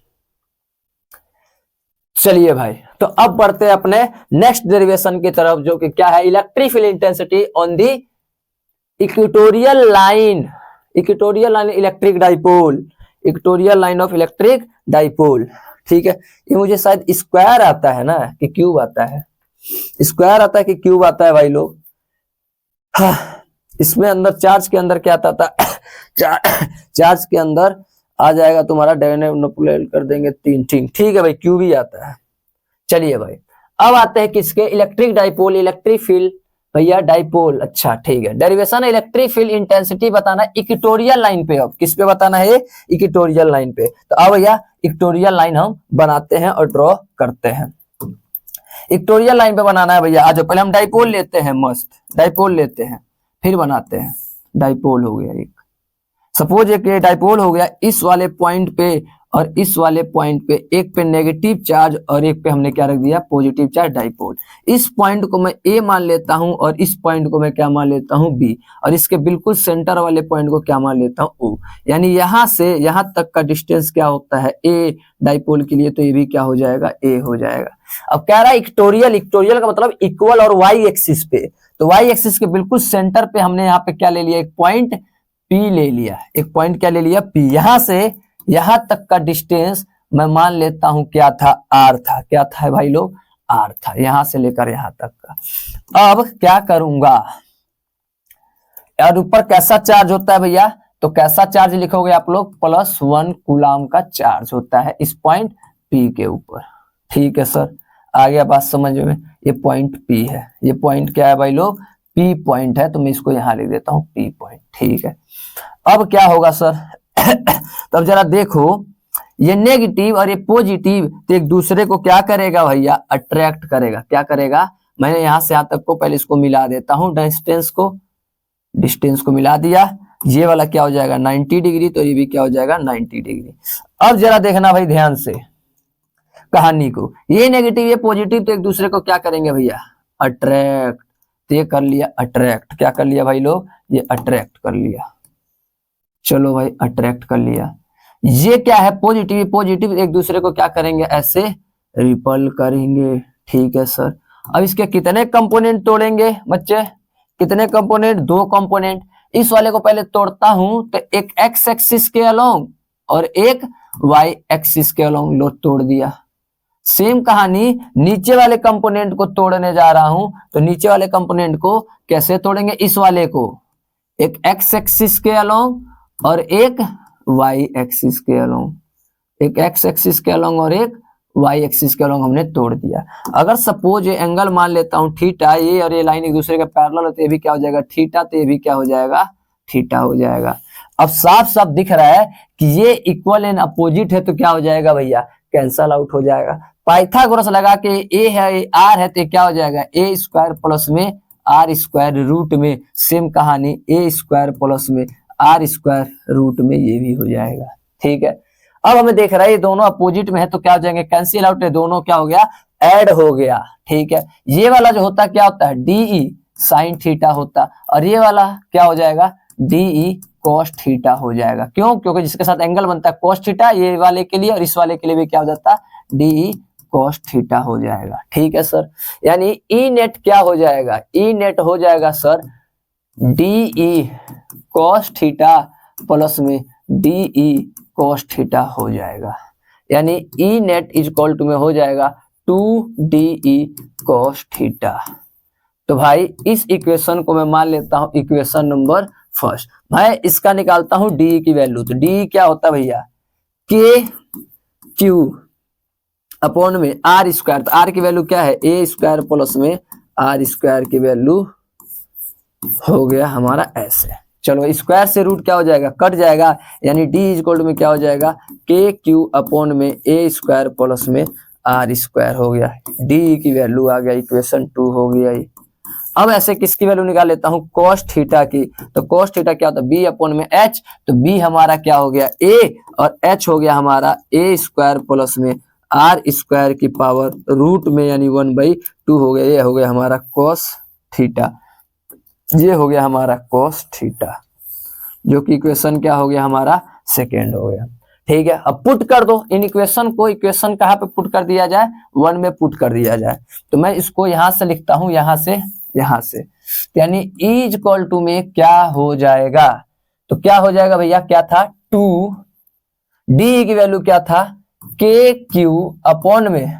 चलिए भाई, तो अब बढ़ते हैं अपने नेक्स्ट डेरिवेशन की तरफ, जो कि क्या है, electric field intensity on the equatorial line, equatorial line electric dipole, equatorial line of electric dipole. ठीक है, ये मुझे शायद स्क्वायर आता है ना कि क्यूब आता है, स्क्वायर आता है कि क्यूब आता है भाई लोग। हाँ, इसमें अंदर चार्ज के अंदर क्या आता था चार्ज के अंदर आ जाएगा तुम्हारा, डेरिवेटिव कर देंगे 3, ठीक है भाई, क्यूब ही आता है। चलिए भाई, अब आते हैं किसके, इलेक्ट्रिक डाइपोल, इलेक्ट्रिक फील्ड भैया डाइपोल। अच्छा ठीक है, डेरिवेशन इलेक्ट्रिक फील्ड इंटेंसिटी बताना इक्वेटोरियल लाइन पे, अब किस पे बताना है, इक्वेटोरियल लाइन पे। तो अब भैया इक्वेटोरियल लाइन हम बनाते हैं और ड्रॉ करते हैं। इक्वेटोरियल लाइन पे बनाना है भैया, आज पहले हम डाइपोल लेते हैं, मस्त डाइपोल लेते हैं, फिर बनाते हैं। डाइपोल हो गया एक, सपोज एक डाइपोल हो गया इस वाले पॉइंट पे और इस वाले पॉइंट पे, एक पे नेगेटिव चार्ज और एक पे हमने क्या रख दिया, पॉजिटिव चार्ज, डाइपोल। इस पॉइंट को मैं ए मान लेता हूं और इस पॉइंट को मैं क्या मान लेता हूं, बी, और इसके बिल्कुल सेंटर वाले पॉइंट को क्या मान लेता हूं, ओ। यानी यहां से यहां तक का डिस्टेंस क्या होता है, ए डाइपोल के लिए, तो ये भी क्या हो जाएगा, ए हो जाएगा। अब कह रहा है इक्वेटोरियल, इक्वेटोरियल का मतलब इक्वल और वाई एक्सिस पे, तो वाई एक्सिस के बिल्कुल सेंटर पे हमने यहाँ पे क्या ले लिया, एक पॉइंट पी ले लिया, एक पॉइंट क्या ले लिया, पी। यहां से यहां तक का डिस्टेंस मैं मान लेता हूं क्या था, आर था, क्या था भाई लोग, आर था, यहां से लेकर यहां तक का। अब क्या करूंगा, और ऊपर कैसा चार्ज होता है भैया, तो कैसा चार्ज लिखोगे आप लोग, +1 कूलाम का चार्ज होता है इस पॉइंट पी के ऊपर। ठीक है सर, आ गया बात समझ में, ये पॉइंट पी है, ये पॉइंट क्या है भाई लोग, पी पॉइंट है, तो मैं इसको यहां लिख देता हूं पी पॉइंट। ठीक है, अब क्या होगा सर तब जरा देखो, ये नेगेटिव और ये पॉजिटिव तो एक दूसरे को क्या करेगा भैया, अट्रैक्ट करेगा। क्या करेगा, मैंने यहां से यहां तक को पहले इसको मिला देता हूं, डिस्टेंस को मिला दिया, ये वाला क्या हो जाएगा 90 डिग्री, तो ये भी क्या हो जाएगा 90 डिग्री। अब जरा देखना भाई ध्यान से कहानी को, ये नेगेटिव ये पॉजिटिव तो एक दूसरे को क्या करेंगे भैया, अट्रैक्ट। ये कर लिया अट्रैक्ट, क्या कर लिया भाई लोग, ये अट्रैक्ट कर लिया, चलो भाई अट्रैक्ट कर लिया। ये क्या है, पॉजिटिव, पॉजिटिव एक दूसरे को क्या करेंगे, ऐसे रिपल करेंगे। ठीक है सर, अब इसके कितने कंपोनेंट तोड़ेंगे बच्चे, कितने कंपोनेंट, 2 कंपोनेंट। इस वाले को पहले तोड़ता हूं तो एक एक्स एक्सिस के अलोंग और एक वाई एक्सिस के अलोंग लो तोड़ दिया। सेम कहानी नीचे वाले कंपोनेंट को तोड़ने जा रहा हूं, तो नीचे वाले कंपोनेंट को कैसे तोड़ेंगे, इस वाले को एक एक्स एक्सिस के अलोंग और एक वाई एक्सिस के अलोंग, एक एक्स एक्सिस के अलोंग और एक वाई एक्सिस के अलोंग हमने तोड़ दिया। अगर सपोज ये एंगल मान लेता हूं थीटा, ये और ये लाइन एक दूसरे के पैरेलल है, तो ये भी क्या हो जाएगा थीटा, तो ये भी क्या हो जाएगा थीटा हो जाएगा। अब साफ साफ दिख रहा है कि ये इक्वल एंड अपोजिट है, तो क्या हो जाएगा भैया, कैंसल आउट हो जाएगा। पाइथागोरस लगा के ए है आर है, तो क्या हो जाएगा ए स्क्वायर प्लस में आर स्क्वायर रूट में, सेम कहानी ए स्क्वायर प्लस में आर स्क्वायर रूट में, ये भी हो जाएगा। ठीक है, अब हमें देख रहा है ये दोनों अपोजिट में है, तो क्या हो जाएंगे कैंसिल आउट, दोनों क्या हो गया ऐड हो गया। ठीक है, ये वाला जो होता है क्या होता है, डीई साइन थीटा होता, और ये वाला क्या हो जाएगा डीई कॉस थीटा हो जाएगा। क्यों, क्योंकि जिसके साथ एंगल बनता है कॉस थीटा, ये वाले के लिए और इस वाले के लिए भी क्या हो जाता है डीई कॉस थीटा हो जाएगा। ठीक है सर, यानी ई नेट क्या हो जाएगा, ई नेट हो जाएगा sir d E cos theta plus में डीई कॉस थीटा हो जाएगा, यानी E net is equal to में हो जाएगा 2DE कॉस थीटा। तो भाई इस इक्वेशन को मैं मान लेता हूं इक्वेशन नंबर फर्स्ट। मैं इसका निकालता हूं डी की वैल्यू, तो डी क्या होता है भैया के क्यू अपॉन में आर स्क्वायर, तो आर की वैल्यू क्या है ए स्क्वायर प्लस में आर स्क्वायर की वैल्यू हो गया हमारा ऐसे। चलो स्क्वायर से रूट क्या हो जाएगा, कट जाएगा, यानी डी इज इक्वल टू में क्या हो जाएगा, के क्यू अपॉन में ए स्क्वायर प्लस में आर स्क्वायर हो गया। डी की वैल्यू आ गया, इक्वेशन 2 हो गया ये। अब ऐसे किसकी वैल्यू निकाल लेता हूँ, कॉस थीटा की। तो कॉस थीटा क्या होता है, बी अपॉन में एच। तो बी हमारा क्या हो गया, ए, और एच हो गया हमारा ए स्क्वायर प्लस में आर स्क्वायर की पावर रूट में, यानी 1/2 हो गया। ये हो गया हमारा कॉस थीटा, ये हो गया हमारा कॉस थीटा, जो कि इक्वेशन क्या हो गया हमारा, सेकेंड हो गया। ठीक है, अब पुट कर दो इन इक्वेशन को। इक्वेशन कहाँ पे पुट कर दिया जाए, 1 में पुट कर दिया जाए। तो मैं इसको यहां से लिखता हूं, यहां से, यानी ई इज इक्वल टू में क्या हो जाएगा, तो क्या हो जाएगा भैया, क्या था 2, डी की वैल्यू क्या था, के क्यू अपॉन में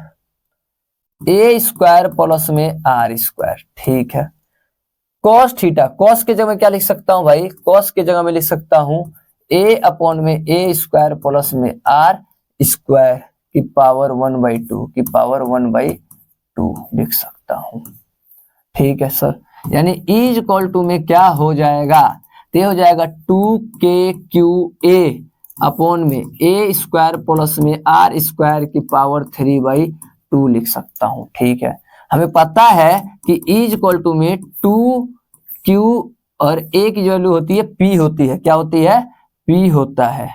ए स्क्वायर प्लस में आर स्क्वायर। ठीक है, कॉस थीटा, कॉस के जगह में क्या लिख सकता हूं भाई, कॉस के जगह में लिख सकता हूं ए अपॉन में ए स्क्वायर प्लस में आर स्क्वायर की पावर 1/2 की पावर 1/2 लिख सकता हूं। ठीक है सर, यानी इज इक्वल टू में क्या हो जाएगा, तो हो जाएगा 2k/q a अपॉन में ए स्क्वायर प्लस में आर स्क्वायर की पावर 3/2 लिख सकता हूं। ठीक है, हमें पता है कि इज इक्वल टू में 2q और a की जो वैल्यू होती है p होती है, क्या होती है, p होता है।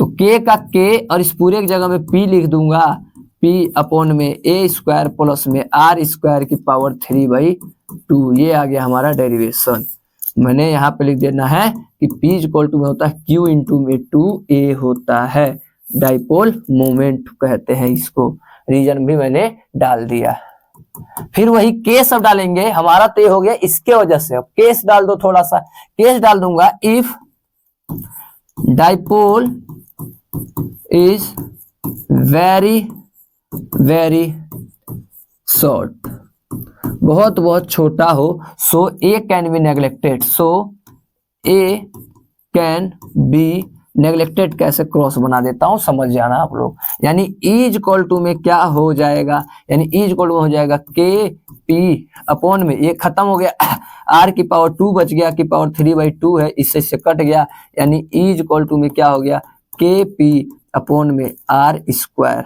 तो k का k और इस पूरे की जगह में p लिख दूंगा, p अपॉन में a स्क्वायर प्लस में आर स्क्वायर की पावर 3/2। ये आ गया हमारा डेरिवेशन। मैंने यहाँ पे लिख देना है कि p इज इक्वल टू में होता है q इंटू में 2a होता है, डाइपोल मोमेंट कहते हैं इसको। रीजन भी मैंने डाल दिया। फिर वही केस अब डालेंगे, हमारा तो ये हो गया इसके वजह से। अब केस डाल दो, थोड़ा सा केस डाल दूंगा, if dipole is very very short, बहुत छोटा हो, so a can be neglected, so a can be neglected. कैसे क्रॉस बना देता हूं, समझ जाना आप लोग। यानी इज इक्वल टू में क्या हो जाएगा, यानी इज इक्वल टू में हो जाएगा के पी अपॉन में, ये खत्म हो गया, आर की पावर 2 बच गया, की पावर 3/2 है, इससे कट गया, यानी इज इक्वल टू में क्या हो गया, के पी अपॉन में आर स्क्वायर,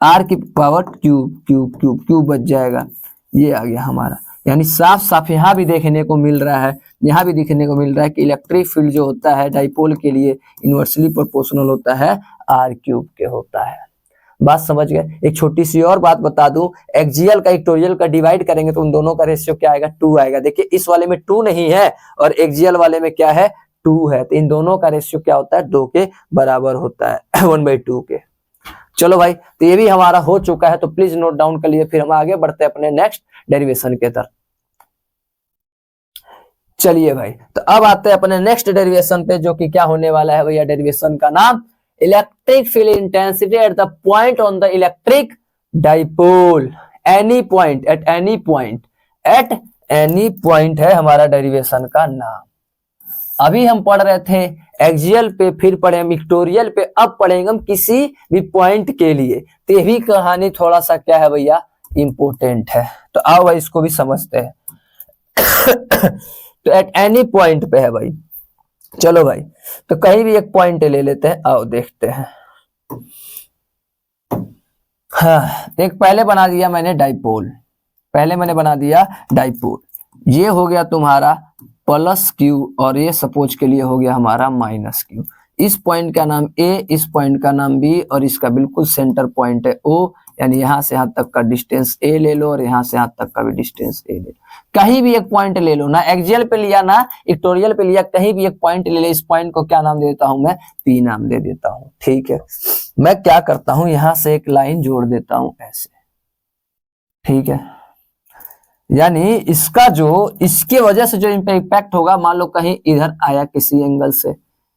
आर की पावर क्यूब बच जाएगा। ये आ गया हमारा, यानी साफ साफ यहाँ भी देखने को मिल रहा है, यहाँ भी देखने को मिल रहा है कि इलेक्ट्रिक फील्ड जो होता है डाइपोल के लिए इनवर्सली प्रोपोर्शनल होता है r³ के होता है। बात समझ गए। एक छोटी सी और बात बता दूं, एक्सियल का इक्वेटोरियल का डिवाइड करेंगे तो उन दोनों का रेशियो क्या आएगा, 2 आएगा। देखिए इस वाले में 2 नहीं है और एक्सियल वाले में क्या है, 2 है, तो इन दोनों का रेशियो क्या होता है, 2 के बराबर होता है, 1/2 के। चलो भाई, तो ये भी हमारा हो चुका है, तो प्लीज नोट डाउन कर लिए। फिर हम आगे बढ़ते हैं अपने नेक्स्ट डेरिवेशन के तरफ। चलिए भाई, तो अब आते हैं अपने नेक्स्ट डेरिवेशन पे, जो कि क्या होने वाला है भैया, डेरिवेशन का नाम electric field intensity at the point on the electric dipole, any point, at any point, at any point है हमारा डेरिवेशन का नाम। अभी हम पढ़ रहे थे एक्सियल पे, फिर पढ़े हम इक्वेटोरियल पे, अब पढ़ेंगे हम किसी भी पॉइंट के लिए। तो ये भी कहानी थोड़ा सा क्या है भैया, इंपोर्टेंट है, तो आओ भाई इसको भी समझते हैं। तो एट एनी पॉइंट पे है भाई। चलो भाई, तो कहीं भी एक पॉइंट ले लेते हैं, आओ देखते हैं। हाँ, एक पहले बना दिया मैंने डाइपोल, पहले मैंने बना दिया डाइपोल। ये हो गया तुम्हारा +q और ये सपोज के लिए हो गया हमारा -q। इस पॉइंट का नाम A, इस पॉइंट का नाम B और इसका बिल्कुल सेंटर पॉइंट है O, यानी यहां से यहां तक का डिस्टेंस A ले लो और यहां से यहां तक का भी डिस्टेंस A ले लो। कहीं भी एक पॉइंट ले लो, ना एक्सियल पे लिया ना इक्वेटोरियल पे लिया, कहीं भी एक पॉइंट ले ले। इस पॉइंट को क्या नाम दे देता हूं मैं, P नाम दे देता हूं। ठीक है, मैं क्या करता हूं, यहां से एक लाइन जोड़ देता हूं ऐसे। ठीक है, यानी इसका जो, इसके वजह से जो इम्पैक्ट होगा, मान लो कहीं इधर आया किसी एंगल से।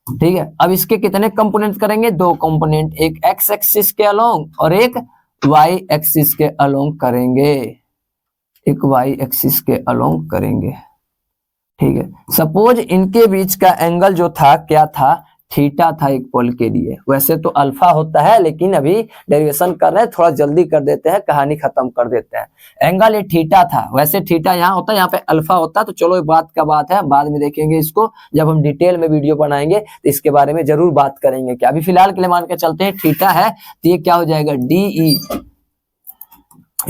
ठीक है, अब इसके कितने कंपोनेंट करेंगे, 2 कंपोनेंट, एक x एक्सिस के अलोंग और एक y एक्सिस के अलोंग करेंगे, एक y एक्सिस के अलोंग करेंगे। ठीक है, सपोज इनके बीच का एंगल जो था क्या था, थीटा था एक पल के लिए। वैसे तो अल्फा होता है, लेकिन अभी डेरिवेशन कर रहे हैं, थोड़ा जल्दी कर देते हैं, कहानी खत्म कर देते हैं। एंगल ये थीटा था, वैसे थीटा यहाँ होता है, यहाँ पे अल्फा होता है। तो चलो ये बात का बात है, बाद में देखेंगे इसको, जब हम डिटेल में वीडियो बनाएंगे तो इसके बारे में जरूर बात करेंगे। क्या अभी फिलहाल के लिए मान के चलते हैं थीटा है, तो ये क्या हो जाएगा डी ई,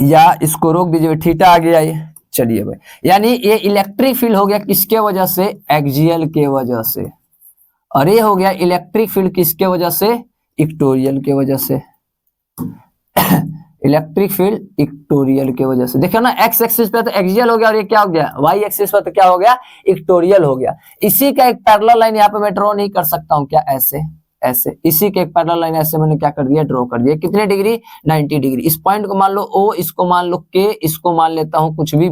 या इसको रोक दीजिए, थीटा आ गया ये। चलिए भाई, यानी ये इलेक्ट्रिक फील्ड हो गया किसके वजह से, एक्सियल के वजह से, और ये हो गया इलेक्ट्रिक फील्ड किसके वजह से, इक्वेटोरियल के वजह से। इलेक्ट्रिक फील्ड इक्वेटोरियल के वजह से। देखिए ना, एक्स एक्सिस पे तो एक्सियल हो गया, और ये क्या हो गया, वाई एक्सिस पे तो क्या हो गया, इक्वेटोरियल हो गया। इसी का एक पैरेलल लाइन यहाँ पे मैं ड्रॉ नहीं कर सकता हूँ क्या, ऐसे ऐसे, इसी के एक पैरेलल लाइन ऐसे मैंने क्या कर दिया, ड्रॉ कर दिया। कितने डिग्री, 90 डिग्री। इस पॉइंट को मान लो O, इसको मान लो K, इसको मान लेता हूँ कुछ भी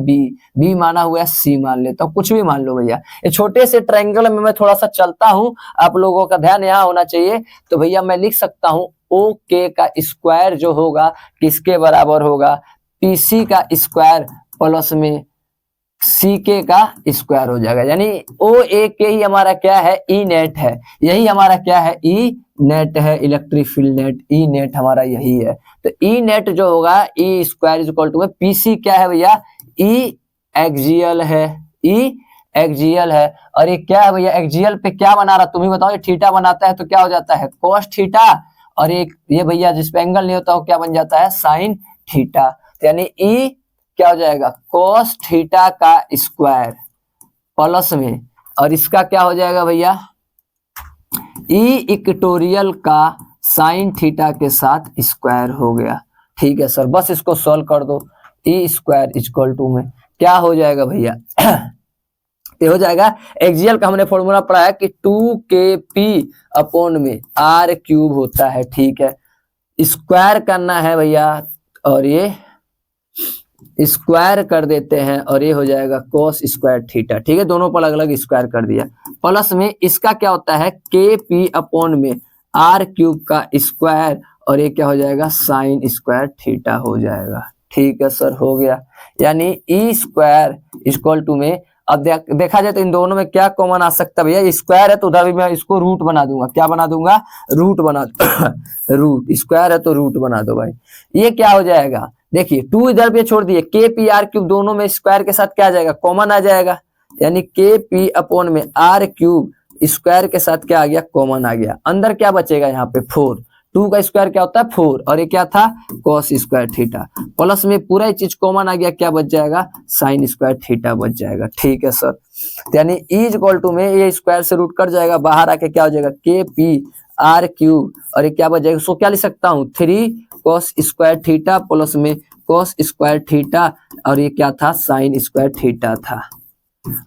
B माना हुआ है, C मान लेता हूँ, कुछ भी मान लो भैया। ये छोटे से ट्रायंगल में मैं थोड़ा सा चलता हूँ, आप लोगों का ध्यान यहाँ होना चाहिए। तो भैया मैं लिख सकता हूँ OK का स्क्वायर जो होगा किसके बराबर होगा, PC का स्क्वायर प्लस में CK का स्क्वायर हो जाएगा। यानी OA के ही हमारा क्या है, ई नेट है, यही हमारा क्या है, ई नेट है, electric field net, E net हमारा यही है। तो ई नेट जो होगा, E square is equal to में PC क्या है भैया, ई एक्सियल है, ई एक्सियल है। और ये क्या है भैया, एक्सियल पे क्या बना रहा, तुम ही बताओ। ये थीटा बनाता है तो क्या हो जाता है, cos थीटा, और एक ये भैया जिस पे एंगल नहीं होता वो क्या बन जाता है, sin थीटा। तो यानी ई क्या हो जाएगा, cos थीटा का स्क्वायर प्लस में, और इसका क्या हो जाएगा भैया, ई इक्वेटोरियल का sin थीटा के साथ स्क्वायर हो गया। ठीक है सर, बस इसको सॉल्व कर दो। ई स्क्वायर इक्वल टू में क्या हो जाएगा भैया, ये हो जाएगा, एक्सियल का हमने फॉर्मूला पढ़ा है कि 2kp अपॉन में r क्यूब होता है। ठीक है, स्क्वायर करना है भैया, और ये स्क्वायर कर देते हैं, और ये हो जाएगा cos स्क्वायर थीटा। ठीक है, दोनों पर अलग अलग स्क्वायर कर दिया। प्लस में इसका क्या होता है, kp अपॉन में r क्यूब का स्क्वायर, और ये क्या हो जाएगा, sin स्क्वायर थीटा हो जाएगा। ठीक है सर, हो गया। यानी ई स्क्वायर इक्वल टू में, अब देखा जाए तो इन दोनों में क्या कॉमन आ सकता है भैया, स्क्वायर है तो उधर भी मैं इसको रूट बना दूंगा। क्या बना दूंगा, रूट बना रूट, स्क्वायर है तो रूट बना दो भाई। ये क्या हो जाएगा, देखिए 2 इधर पे छोड़ दिए, के पी आर क्यूब, दोनों में स्क्वायर के साथ क्या आ जाएगा, कॉमन आ जाएगा। यानी के पी अपॉन में आर क्यूब स्क्वायर के साथ क्या आ गया, कॉमन आ गया। अंदर क्या बचेगा यहाँ पे 4, 2 का स्क्वायर क्या होता है 4, और ये क्या था, cos स्क्वायर थीटा, प्लस में पूरा ही चीज कॉमन आ गया, क्या बच जाएगा, sin स्क्वायर थीटा बच जाएगा। ठीक है सर, यानी इज इक्वल टू में ये स्क्वायर से रूट कर जाएगा, बाहर आके क्या हो जाएगा, के पी आर क्यूब, और ये क्या बच जाएगा, उसको क्या लिख सकता हूँ, 3 cos स्क्वायर थीटा प्लस में cos स्क्वायर थीटा, और ये क्या था, sin स्क्वायर थीटा था,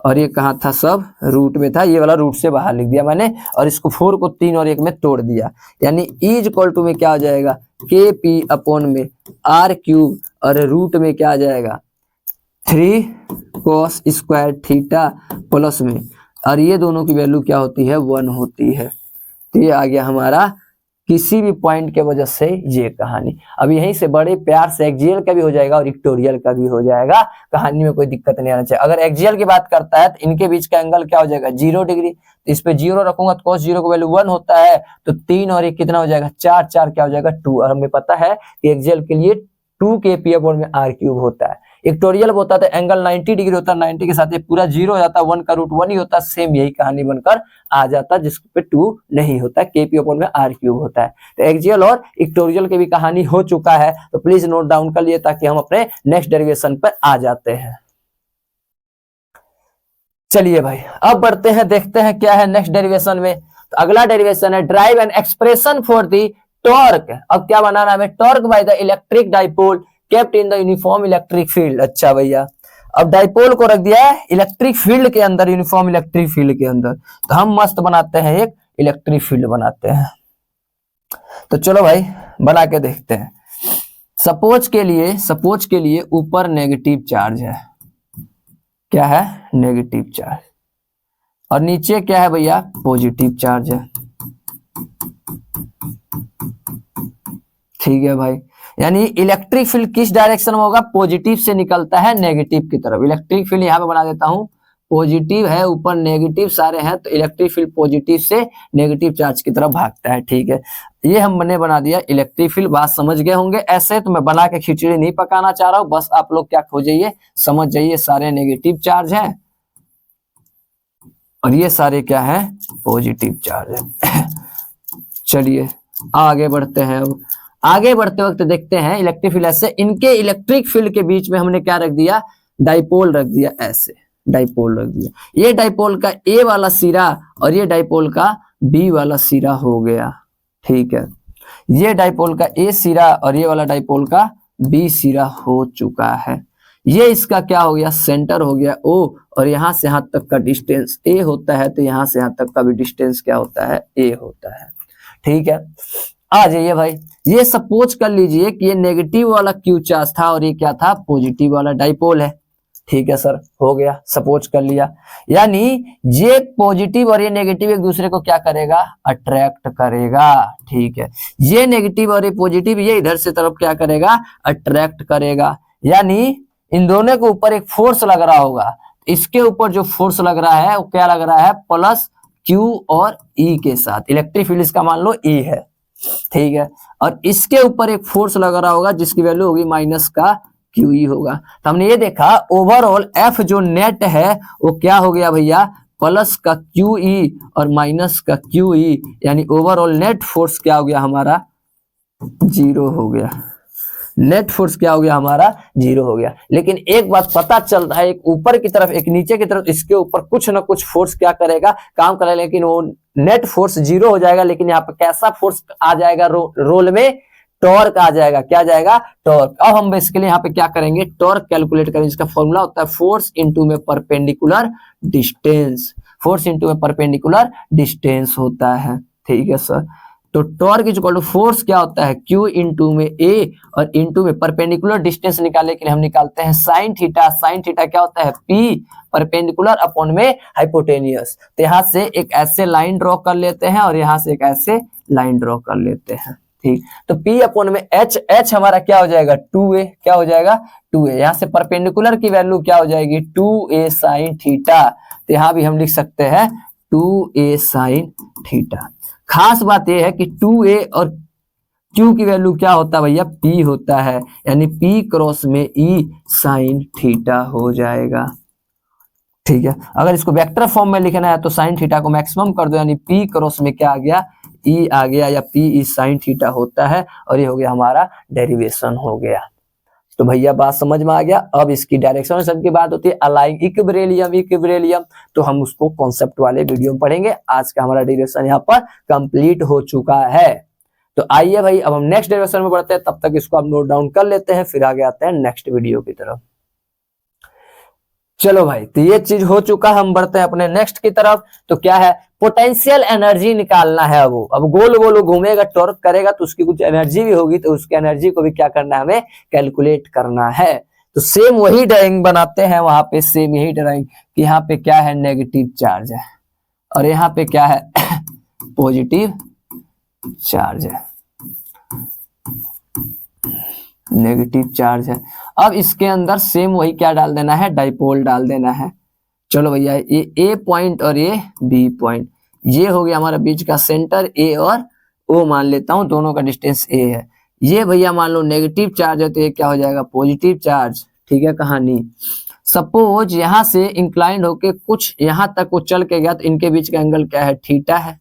और ये कहाँ था, सब रूट में था। ये वाला रूट से बाहर लिख दिया मैंने, और इसको 4 को 3 और 1 में तोड़ दिया। यानी इज इक्वल टू में क्या हो जाएगा, के पी अपॉन में आर क्यूब, और रूट में क्या आ जाएगा, 3 cos स्क्वायर थीटा प्लस में, और ये दोनों की वैल्यू क्या होती है, 1 होती है। तो ये आ गया हमारा किसी भी पॉइंट के वजह से ये कहानी। अब यहीं से बड़े प्यार से एक्सियल का भी हो जाएगा और इक्वेटोरियल का भी हो जाएगा, कहानी में कोई दिक्कत नहीं आना चाहिए। अगर एक्सियल की बात करता है तो इनके बीच का एंगल क्या हो जाएगा, 0 डिग्री। तो इस पे 0 रखूंगा तो cos 0 का वैल्यू 1 होता है, तो 3 और 1 कितना हो जाएगा, 4, 4 क्या हो जाएगा 2। और हमें पता है कि एक्सियल के लिए 2 के पी अपॉन में आर क्यूब होता है। इक्वेटोरियल होता है तो एंगल 90 डिग्री होता है, 90 के साथ ये पूरा 0 हो जाता है, 1 का रूट 1 ही होता है। सेम यही कहानी बनकर आ जाता है, जिसपे 2 नहीं होता, के पी अपॉन में आर क्यूब होता है। तो एक्सियल और इक्वेटोरियल की भी कहानी हो चुका है, तो प्लीज नोट डाउन कर लिए ताकि हम अपने नेक्स्ट डेरिवेशन पर आ जाते हैं। चलिए भाई, अब बढ़ते हैं, देखते हैं क्या है नेक्स्ट डेरिवेशन में। तो अगला डेरिवेशन है drive an expression for the torque. अब क्या बनाना है हमें, torque by the electric dipole kept in the uniform electric field. अच्छा भैया, अब डाइपोल को रख दिया है इलेक्ट्रिक फील्ड के अंदर, यूनिफॉर्म इलेक्ट्रिक फील्ड के अंदर, तो हम मस्त बनाते हैं, एक इलेक्ट्रिक फील्ड बनाते हैं। तो चलो भाई बना के देखते हैं। सपोज के लिए ऊपर नेगेटिव चार्ज है, क्या है, नेगेटिव चार्ज, और नीचे क्या है भैया, पॉजिटिव चार्ज है। ठीक है भाई, यानी इलेक्ट्रिक फील्ड किस डायरेक्शन में होगा, पॉजिटिव से निकलता है नेगेटिव की तरफ। इलेक्ट्रिक फील्ड यहां पे बना देता हूं पॉजिटिव है, ऊपर नेगेटिव सारे हैं, तो इलेक्ट्रिक फील्ड पॉजिटिव से नेगेटिव चार्ज की तरफ भागता है। ठीक है, ये हमने बना दिया इलेक्ट्रिक फील्ड। बात समझ गए होंगे। ऐसे तो मैं बना के खिचड़ी नहीं पकाना चाह रहा हूं, बस आप लोग क्या खोजिए, समझ जाइए सारे नेगेटिव चार्ज हैं और ये सारे क्या है, पॉजिटिव चार्ज है। चलिए आगे बढ़ते हैं। अब आगे बढ़ते वक्त देखते हैं इलेक्ट्रिक फील्ड ऐसे, इनके इलेक्ट्रिक फील्ड के बीच में हमने क्या रख दिया, डाइपोल रख दिया, ऐसे डाइपोल रख दिया। ये डाइपोल का ए वाला सिरा और ये डाइपोल का बी वाला सिरा हो गया। ठीक है, ये डाइपोल का ए सिरा और ये वाला डाइपोल का बी सिरा हो चुका है। ये इसका क्या हो गया, सेंटर हो गया ओ, और यहां से यहां तक का डिस्टेंस ए होता है, तो यहां से यहां तक का भी डिस्टेंस क्या होता है, ए होता है। ठीक है, आ जाइए भाई, ये सपोज कर लीजिए कि ये नेगेटिव वाला क्यू चार्ज था और ये क्या था, पॉजिटिव वाला डाइपोल है। ठीक है सर, हो गया, सपोज कर लिया। यानी ये पॉजिटिव और ये नेगेटिव एक दूसरे को क्या करेगा, अट्रैक्ट करेगा। ठीक है, ये नेगेटिव और ये पॉजिटिव ये इधर से तरफ क्या करेगा, अट्रैक्ट करेगा। यानी इन दोनों के ऊपर एक फोर्स लग रहा होगा। इसके ऊपर जो फोर्स लग रहा है वो क्या लग रहा है, प्लस क्यू और ई के साथ। इलेक्ट्रिक फील्ड इसका मान लो ई है। ठीक है, और इसके ऊपर एक फोर्स लग रहा होगा जिसकी वैल्यू होगी माइनस का क्यू ई होगा। तो हमने ये देखा ओवरऑल एफ जो नेट है वो क्या हो गया भैया, प्लस का क्यू ई और माइनस का क्यू ई, यानी ओवरऑल नेट फोर्स क्या हो गया हमारा, जीरो हो गया। नेट फोर्स क्या हो गया हमारा, जीरो हो गया। लेकिन एक बात पता चल रहा है, एक ऊपर की तरफ एक नीचे की तरफ, इसके ऊपर कुछ ना कुछ फोर्स क्या करेगा, काम करेगा, लेकिन वो नेट फोर्स जीरो हो जाएगा। लेकिन यहाँ पे कैसा फोर्स आ जाएगा, रोल में टॉर्क आ जाएगा। क्या जाएगा, टॉर्क। अब हम बेसिकली यहाँ पे क्या करेंगे, टॉर्क कैलकुलेट करेंगे। इसका फॉर्मूला होता है फोर्स इंटू में परपेंडिकुलर डिस्टेंस। फोर्स इंटू में परपेंडिकुलर डिस्टेंस होता है। ठीक है सर, तो torque is equal to force क्या होता है, क्यू इंटू में ए और इंटू में परपेंडिकुलर डिस्टेंस निकालने के लिए हम निकालते हैं साइन थीटा। साइन थीटा क्या होता है, पी परपेंडिकुलर अपॉन में हाइपोटेनियस। तो यहाँ से एक ऐसे लाइन ड्रॉ कर लेते हैं और यहाँ से एक ऐसे लाइन ड्रॉ कर लेते हैं। ठीक, तो P अपॉन में H, H हमारा क्या हो जाएगा, 2a, क्या हो जाएगा 2a। यहाँ से परपेंडिकुलर की वैल्यू क्या हो जाएगी, 2a साइन थीटा। तो यहाँ भी हम लिख सकते हैं 2a साइन थीटा। खास बात यह है कि 2a और Q की वैल्यू क्या होता है भैया, P होता है, यानी P क्रॉस में E साइन थीटा हो जाएगा। ठीक है, अगर इसको वेक्टर फॉर्म में लिखना है तो साइन थीटा को मैक्सिमम कर दो, यानी P क्रॉस में क्या आ गया, ई आ गया, या पी ई साइन थीटा होता है। और ये हो गया हमारा डेरिवेशन हो गया। तो भैया बात समझ में आ गया। अब इसकी डायरेक्शन सबकी बात होती है अलाइंग इक्विलिब्रियम, इक्विलिब्रियम तो हम उसको कॉन्सेप्ट वाले वीडियो में पढ़ेंगे। आज का हमारा डेरिवेशन यहाँ पर कंप्लीट हो चुका है। तो आइए भाई अब हम नेक्स्ट डेरिवेशन में बढ़ते हैं, तब तक इसको आप नोट डाउन कर लेते हैं, फिर आगे आते हैं नेक्स्ट वीडियो की तरफ। चलो भाई, तो ये चीज हो चुका, हम बढ़ते हैं अपने नेक्स्ट की तरफ। तो क्या है, पोटेंशियल एनर्जी निकालना है। वो अब गोल गोल घूमेगा, टॉर्क करेगा तो उसकी कुछ एनर्जी भी होगी, तो उसकी एनर्जी को भी क्या करना है, हमें कैलकुलेट करना है। तो सेम वही ड्राइंग बनाते हैं, वहां पे सेम यही ड्राइंग कि यहाँ पे क्या है, नेगेटिव चार्ज है और यहाँ पे क्या है पॉजिटिव चार्ज है, नेगेटिव चार्ज है। अब इसके अंदर सेम वही क्या डाल देना है, डाइपोल डाल देना है। चलो भैया, ये ए पॉइंट और ये बी पॉइंट, ये हो गया हमारा बीच का सेंटर, ए और ओ मान लेता हूं, दोनों का डिस्टेंस ए है। ये भैया मान लो नेगेटिव चार्ज है, तो ये क्या हो जाएगा, पॉजिटिव चार्ज। ठीक है कहानी, सपोज यहां से इंक्लाइंड होके कुछ यहां तक वो चल के गया, तो इनके बीच का एंगल क्या है, थीटा है।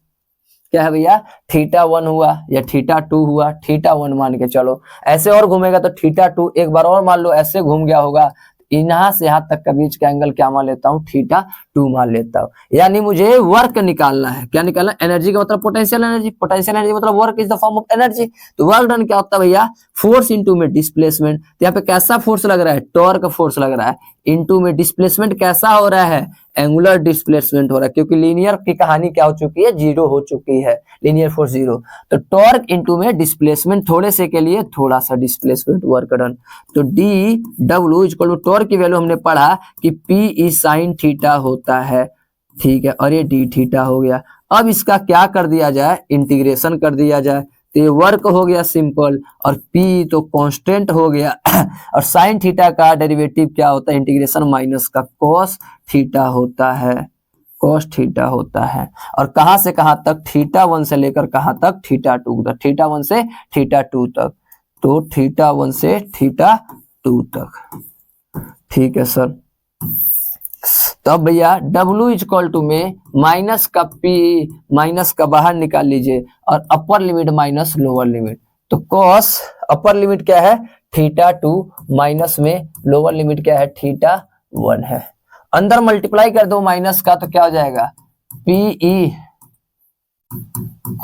क्या है भैया, θ1 हुआ या θ2 हुआ, θ1 मान के चलो। ऐसे और घूमेगा तो θ2, एक बार और मान लो ऐसे घूम गया होगा, यहाँ से यहाँ तक का बीच का एंगल क्या मान लेता हूँ, θ2 मान लेता हूँ। यानी मुझे वर्क निकालना है। क्या निकालना, एनर्जी का मतलब पोटेंशियल एनर्जी, पोटेंशियल एनर्जी मतलब work is the form of energy. तो वर्क डन क्या होता है भैया, फोर्स इंटू में डिस्प्लेसमेंट। तो यहाँ पे कैसा फोर्स लग रहा है, टॉर्क फोर्स लग रहा है, इंटू में डिस्प्लेसमेंट कैसा हो रहा है, एंगुलर डिस्प्लेसमेंट हो रहा है, क्योंकि लीनियर की कहानी क्या हो चुकी है, जीरो हो चुकी है, लीनियर फोर्स जीरो। तो टॉर्क इंटू में डिस्प्लेसमेंट, थोड़े से के लिए थोड़ा सा डिस्प्लेसमेंट, वर्क डन। तो डी डब्ल्यू इक्वल टू टॉर्क की वैल्यू हमने पढ़ा कि पी ई साइन थीटा होता है। ठीक है, और ये डी थीटा हो गया। अब इसका क्या कर दिया जाए, इंटीग्रेशन कर दिया जाए। तो ये वर्क हो गया सिंपल, और पी तो कांस्टेंट हो गया। और साइन थीटा का डेरिवेटिव क्या होता है, इंटीग्रेशन माइनस का कॉस थीटा होता है, कॉस थीटा होता है। और कहां से कहां तक, थीटा 1 से लेकर कहां तक, थीटा 2 तक, थीटा 1 से थीटा 2 तक, तो थीटा 1 से थीटा 2 तक। ठीक है सर। तब भैया W इजक्वल टू में माइनस का P, माइनस का बाहर निकाल लीजिए, और upper limit minus lower limit, तो कॉस अपर लिमिट क्या है, थीटा 2, माइनस में लोअर लिमिट क्या है, थीटा 1 है। अंदर मल्टीप्लाई कर दो माइनस का, तो क्या हो जाएगा, PE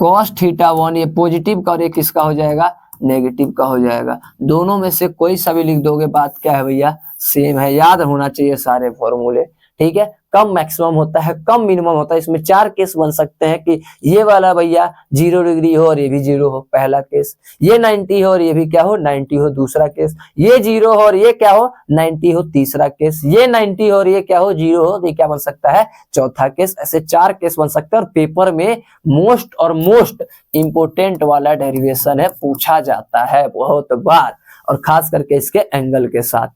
कॉस थीटा 1, ये पॉजिटिव का और ये किसका हो जाएगा, नेगेटिव का हो जाएगा। दोनों में से कोई सा भी लिख दोगे, बात क्या है भैया, सेम है। याद होना चाहिए सारे फॉर्मूले, ठीक है। कम मैक्सिमम होता है, कम मिनिमम होता है। इसमें 4 केस बन सकते हैं कि ये वाला भैया 0 डिग्री हो और ये भी 0 हो, पहला केस। ये 90 हो और ये भी क्या हो, 90 हो, दूसरा केस। ये 0 हो और ये क्या हो, 90 हो, तीसरा केस। ये 90 हो और ये क्या हो, 0 हो, तो ये क्या बन सकता है, चौथा केस। ऐसे 4 केस बन सकते हैं। और पेपर में मोस्ट इंपोर्टेंट वाला डेरिवेशन है, पूछा जाता है बहुत बार, और खास करके इसके एंगल के साथ।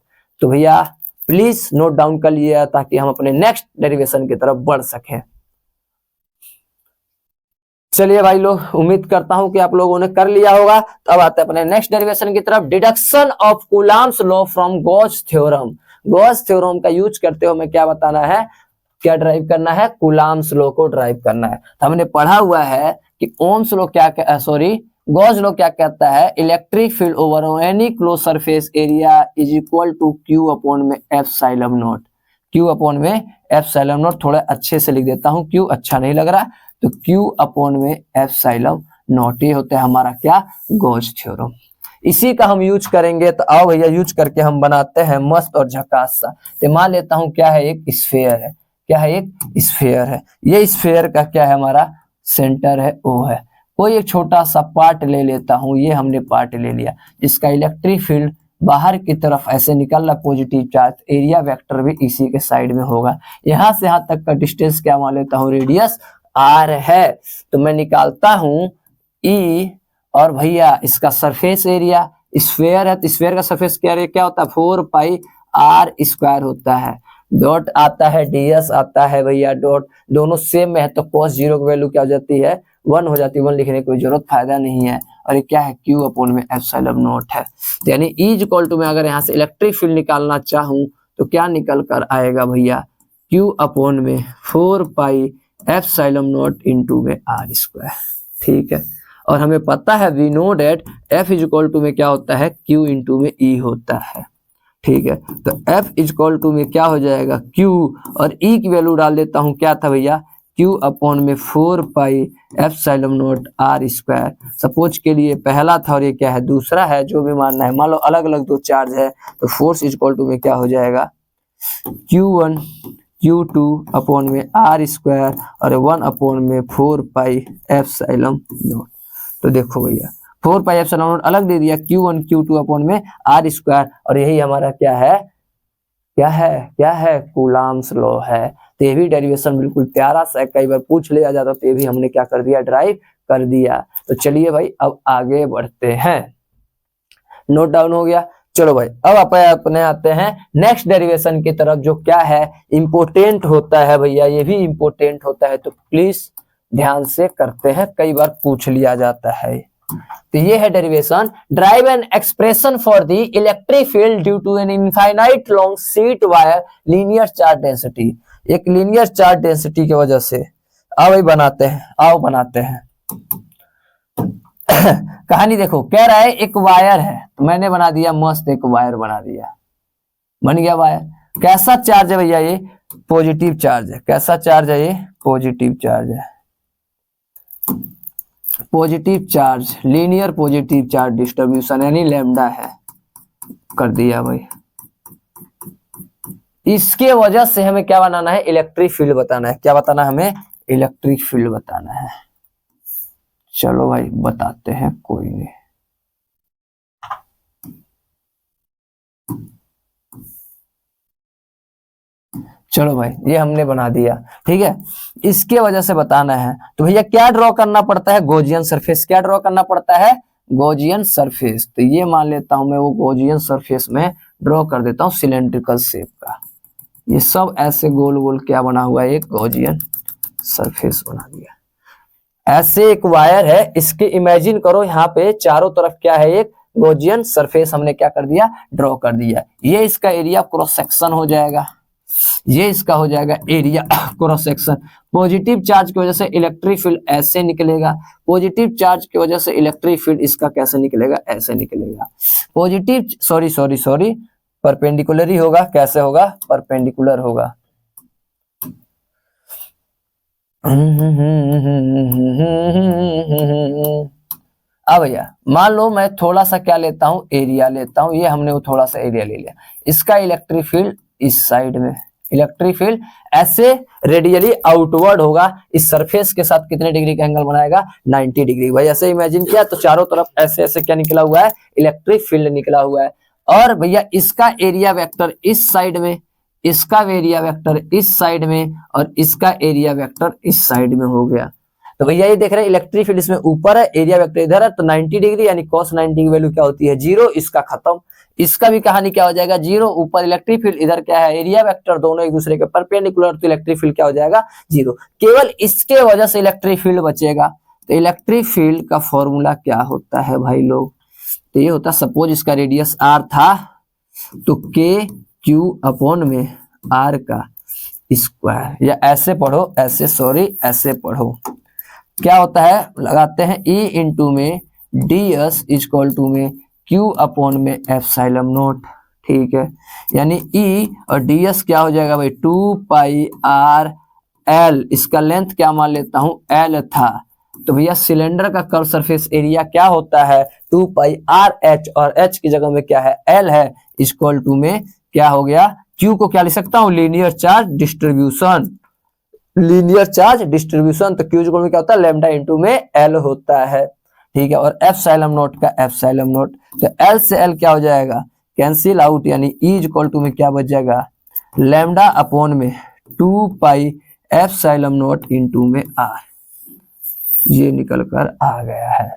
तो भैया प्लीज नोट डाउन कर लिया, ताकि हम अपने नेक्स्ट डेरिवेशन की तरफ बढ़ सकें। चलिए भाई लोग, उम्मीद करता हूं कि आप लोगों ने कर लिया होगा। तो अब आते हैं अपने नेक्स्ट डेरिवेशन की तरफ, deduction of Coulomb's law from Gauss theorem. Gauss theorem का यूज करते हुए हमें क्या बताना है, क्या ड्राइव करना है, कूलम्ब्स लॉ को ड्राइव करना है। तो हमने पढ़ा हुआ है कि ओम्स लॉ क्या, सॉरी गॉस लॉ क्या कहता है, electric field over any close surface area is equal to q upon में एप्सिलॉन नॉट। क्यू अपॉन में एप्सिलॉन नॉट, थोड़ा अच्छे से लिख देता हूं, क्यू अच्छा नहीं लग रहा, तो क्यू अपॉन में एप्सिलॉन नॉट, ये होता है हमारा क्या, गॉस थ्योरम। इसी का हम यूज करेंगे। तो आओ भैया यूज करके हम बनाते हैं मस्त और झकास सा। तो मान लेता हूं क्या है, एक स्फेयर है, क्या है, एक स्फेयर है। ये स्फेयर का क्या है, हमारा सेंटर है, ओ है। कोई एक छोटा सा पार्ट ले लेता हूं, ये हमने पार्ट ले लिया, जिसका इलेक्ट्रिक फील्ड बाहर की तरफ ऐसे निकल रहा, पॉजिटिव चार्ज, एरिया वेक्टर भी इसी के साइड में होगा। यहां से यहां तक का डिस्टेंस क्या मान लेता हूं, रेडियस आर है। तो मैं निकालता हूं ई, और भैया इसका सरफेस एरिया, स्फेयर है तो स्फेयर का सरफेस एरिया क्या होता है, 4 पाई आर स्क्वायर होता है। डॉट आता है, ds आता है भैया, डॉट दोनों सेम में है, तो cos 0 की वैल्यू क्या हो जाती है, 1 हो जाती है। 1 लिखने की कोई जरूरत फायदा नहीं है। और ये क्या है, q अपॉन में एप्सिलॉन नॉट है। तो यानी E इक्वल टू में अगर यहाँ से इलेक्ट्रिक फील्ड निकालना चाहूं, तो क्या निकल कर आएगा भैया, q अपॉन में 4 पाई एप्सिलॉन नॉट इंटू में आर स्क्वायर। ठीक है। और हमें पता है, we know that F equal to में क्या होता है, Q इंटू में E होता है। ठीक है। तो F इक्वल टू में क्या हो जाएगा, Q, और E की वैल्यू डाल देता हूं, क्या था भैया, Q अपॉन में 4 pi epsilon naught r square. Suppose के लिए पहला था और ये क्या है, दूसरा है, जो भी मानना है। मान लो अलग अलग दो चार्ज है, तो फोर्स इक्वल टू में क्या हो जाएगा, Q1 Q2 अपॉन में आर स्क्वायर, और 1 अपॉन में 4 पाई एप्सिलॉन नॉट। तो देखो भैया 4 पाई एप्सिलॉन नॉट अलग दे दिया, Q1 Q2 अपॉन में आर स्क्वायर, और यही हमारा क्या है, क्या है, क्या है, कूलम्ब्स लॉ है। तो ये भी डेरिवेशन बिल्कुल प्यारा सा, कई बार पूछ लिया जाता, तो ये भी हमने क्या कर दिया, ड्राइव कर दिया। तो चलिए भाई अब आगे बढ़ते हैं। नोट डाउन हो गया। चलो भाई अब अपने आते हैं नेक्स्ट डेरिवेशन की तरफ, जो क्या है, इंपोर्टेंट होता है भैया, ये भी इंपोर्टेंट होता है, तो प्लीज ध्यान से करते हैं, कई बार पूछ लिया जाता है। तो ये है derivation, derive an expression for the electric field due to an infinite long sheet wire linear charge density. एक लीनियर चार्ज डेंसिटी की वजह से, आओ भाई बनाते हैं, आओ बनाते हैं। कहानी देखो, कह रहा है एक वायर है, तो मैंने बना दिया मस्त, एक वायर बना दिया, बन गया वायर। कैसा चार्ज है भैया, ये पॉजिटिव चार्ज है। कैसा चार्ज है, ये पॉजिटिव चार्ज है। Positive charge, linear positive charge distribution, यानी लैम्डा है, कर दिया भाई। इसके वजह से हमें क्या बनाना है, इलेक्ट्रिक फील्ड बताना है। क्या बताना है हमें, इलेक्ट्रिक फील्ड बताना है। चलो भाई बताते हैं, कोई नहीं। चलो भाई ये हमने बना दिया, ठीक है। इसके वजह से बताना है तो भैया क्या ड्रॉ करना पड़ता है, गॉसियन सरफेस। क्या ड्रॉ करना पड़ता है, गॉसियन सरफेस। तो ये मान लेता हूं मैं वो गॉसियन सरफेस में ड्रॉ कर देता हूं सिलेंड्रिकल शेप का। ये सब ऐसे गोल गोल क्या बना हुआ है, एक गॉसियन सरफेस बना दिया। ऐसे एक वायर है, इसके इमेजिन करो यहाँ पे चारों तरफ क्या है, एक गॉसियन सरफेस हमने क्या कर दिया, ड्रॉ कर दिया। ये इसका एरिया क्रॉस सेक्शन हो जाएगा, ये इसका हो जाएगा area cross section. Positive charge की वजह से इलेक्ट्रिक फील्ड ऐसे निकलेगा, पॉजिटिव चार्ज की वजह से इलेक्ट्रिक फील्ड इसका कैसे निकलेगा, ऐसे निकलेगा। पॉजिटिव सॉरी परपेंडिकुलर ही होगा, कैसे होगा, परपेंडिकुलर होगा। अब भैया मान लो मैं थोड़ा सा क्या लेता हूं, एरिया लेता हूं। ये हमने वो थोड़ा सा एरिया ले लिया, इसका इलेक्ट्रिक फील्ड इस साइड में, इलेक्ट्रिक फील्ड ऐसे रेडियली आउटवर्ड होगा। इस सरफेस के साथ कितने डिग्री का एंगल बनाएगा, 90 डिग्री। भाई ऐसे इमेजिन किया तो चारों तरफ ऐसे ऐसे क्या निकला हुआ है, इलेक्ट्रिक फील्ड निकला हुआ है। और भैया इसका एरिया वेक्टर इस साइड में, इसका एरिया वेक्टर इस साइड में, और इसका एरिया वेक्टर इस साइड में हो गया। तो भैया ये देख रहे हैं इलेक्ट्रिक फील्ड इसमें ऊपर है, एरिया वेक्टर इधर है, तो 90 डिग्री यानी cos 90 की वैल्यू क्या होती है, 0। इसका खत्म, इसका भी कहानी क्या हो जाएगा, 0। ऊपर इलेक्ट्रिक फील्ड, इधर क्या है, एरिया वेक्टर, दोनों एक दूसरे के परपेंडिकुलर, तो इलेक्ट्रिक फील्ड क्या हो जाएगा, 0। केवल इसके वजह से इलेक्ट्रिक फील्ड बचेगा। तो इलेक्ट्रिक फील्ड का फॉर्मूला क्या होता है भाई लोग, तो ये होता, सपोज इसका रेडियस r था तो Q/, में r का स्क्वायर, या ऐसे पढ़ो, ऐसे पढ़ो, क्या होता है, लगाते हैं E इंटू में ds इक्वल टू में Q/ में ε0, ठीक है। यानी E और ds क्या हो जाएगा भाई, 2πr/l। इसका लेंथ क्या मान लेता हूं, l था। तो भैया सिलेंडर का कर्व सरफेस एरिया क्या होता है, 2πr/h, और h की जगह में क्या है, l है, इक्वल टू में क्या हो गया, Q को क्या लिख सकता हूं, linear charge distribution, linear charge distribution. तो Q में क्या होता है, लैम्डा इंटू में L होता है, ठीक है। और ε0 का ε0, तो L से L क्या हो जाएगा, कैंसिल आउट, यानी E इक्वल टू में क्या बच जाएगा, λ/में 2πε0 इंटू में R। ये निकल कर आ गया है,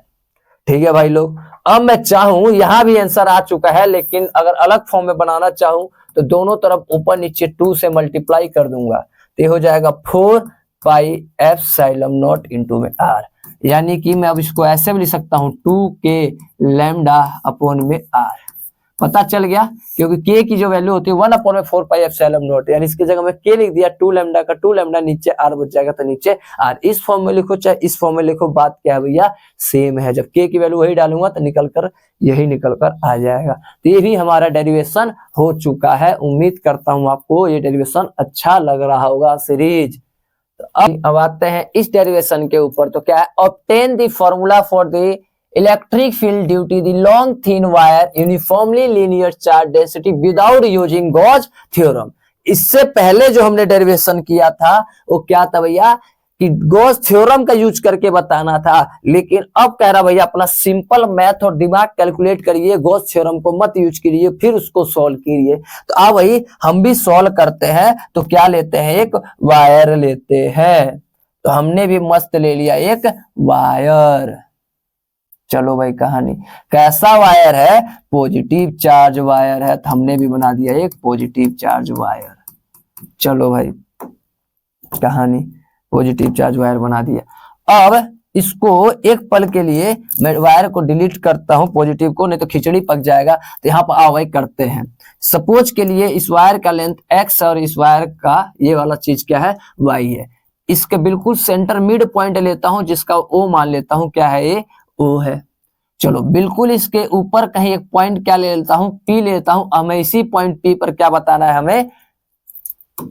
ठीक है भाई लोग। अब मैं चाहूं, यहां भी आंसर आ चुका है, लेकिन अगर अलग फॉर्म में बनाना चाहूं तो दोनों तरफ ऊपर नीचे 2 से मल्टीप्लाई कर दूंगा, तो हो जाएगा 4πε0 इंटू में R। यानी कि मैं अब इसको ऐसे भी लिख सकता हूं, 2k λ/में R। पता चल गया, क्योंकि k की जो वैल्यू होती है 1/4πε0, यानी इसकी जगह में k लिख दिया, 2 लैम्डा का 2 लैम्डा, नीचे r बच जाएगा, तो नीचे r। इस फॉर्म में लिखो चाहे इस फॉर्म में लिखो, बात क्या है भैया, सेम है। जब k की वैल्यू वही डालूंगा तो यही निकल कर आ जाएगा। तो ये भी हमारा डेरिवेशन हो चुका है। उम्मीद करता हूं आपको ये डेरिवेशन अच्छा लग रहा होगा सीरीज। तो अब आते हैं इस डेरिवेशन के ऊपर। तो क्या है, obtain the formula for the electric field due to the long thin wire uniformly linear charge density without using gauss theorem. इससे पहले जो हमने डेरिवेशन किया था वो क्या था भैया, कि गॉस थ्योरम का यूज करके बताना था। लेकिन अब कह रहा भैया अपना सिंपल मैथ और दिमाग कैलकुलेट करिए, गॉस थ्योरम को मत यूज करिए, फिर उसको सॉल्व कीजिए। तो अब भाई हम भी सॉल्व करते हैं। तो क्या लेते हैं, एक वायर लेते हैं। तो हमने भी मस्त ले लिया एक वायर। चलो भाई कहानी, कैसा वायर है, पॉजिटिव चार्ज वायर है, तो हमने भी बना दिया एक पॉजिटिव चार्ज वायर। चलो भाई कहानी, पॉजिटिव चार्ज वायर बना दिया। अब इसको एक पल के लिए मैं वायर को डिलीट करता हूं, पॉजिटिव को, नहीं तो खिचड़ी पक जाएगा। तो यहाँ पर आवई करते हैं। सपोज के लिए इस वायर का लेंथ x और इस वायर का ये वाला चीज क्या है, y है। इसके बिल्कुल सेंटर मिड पॉइंट लेता हूं, जिसका O मान लेता हूं, क्या है ये, O है। चलो बिल्कुल इसके ऊपर कहीं एक पॉइंट क्या ले लेता हूं, P लेता हूं। हमें इसी पॉइंट P पर क्या बताना है, हमें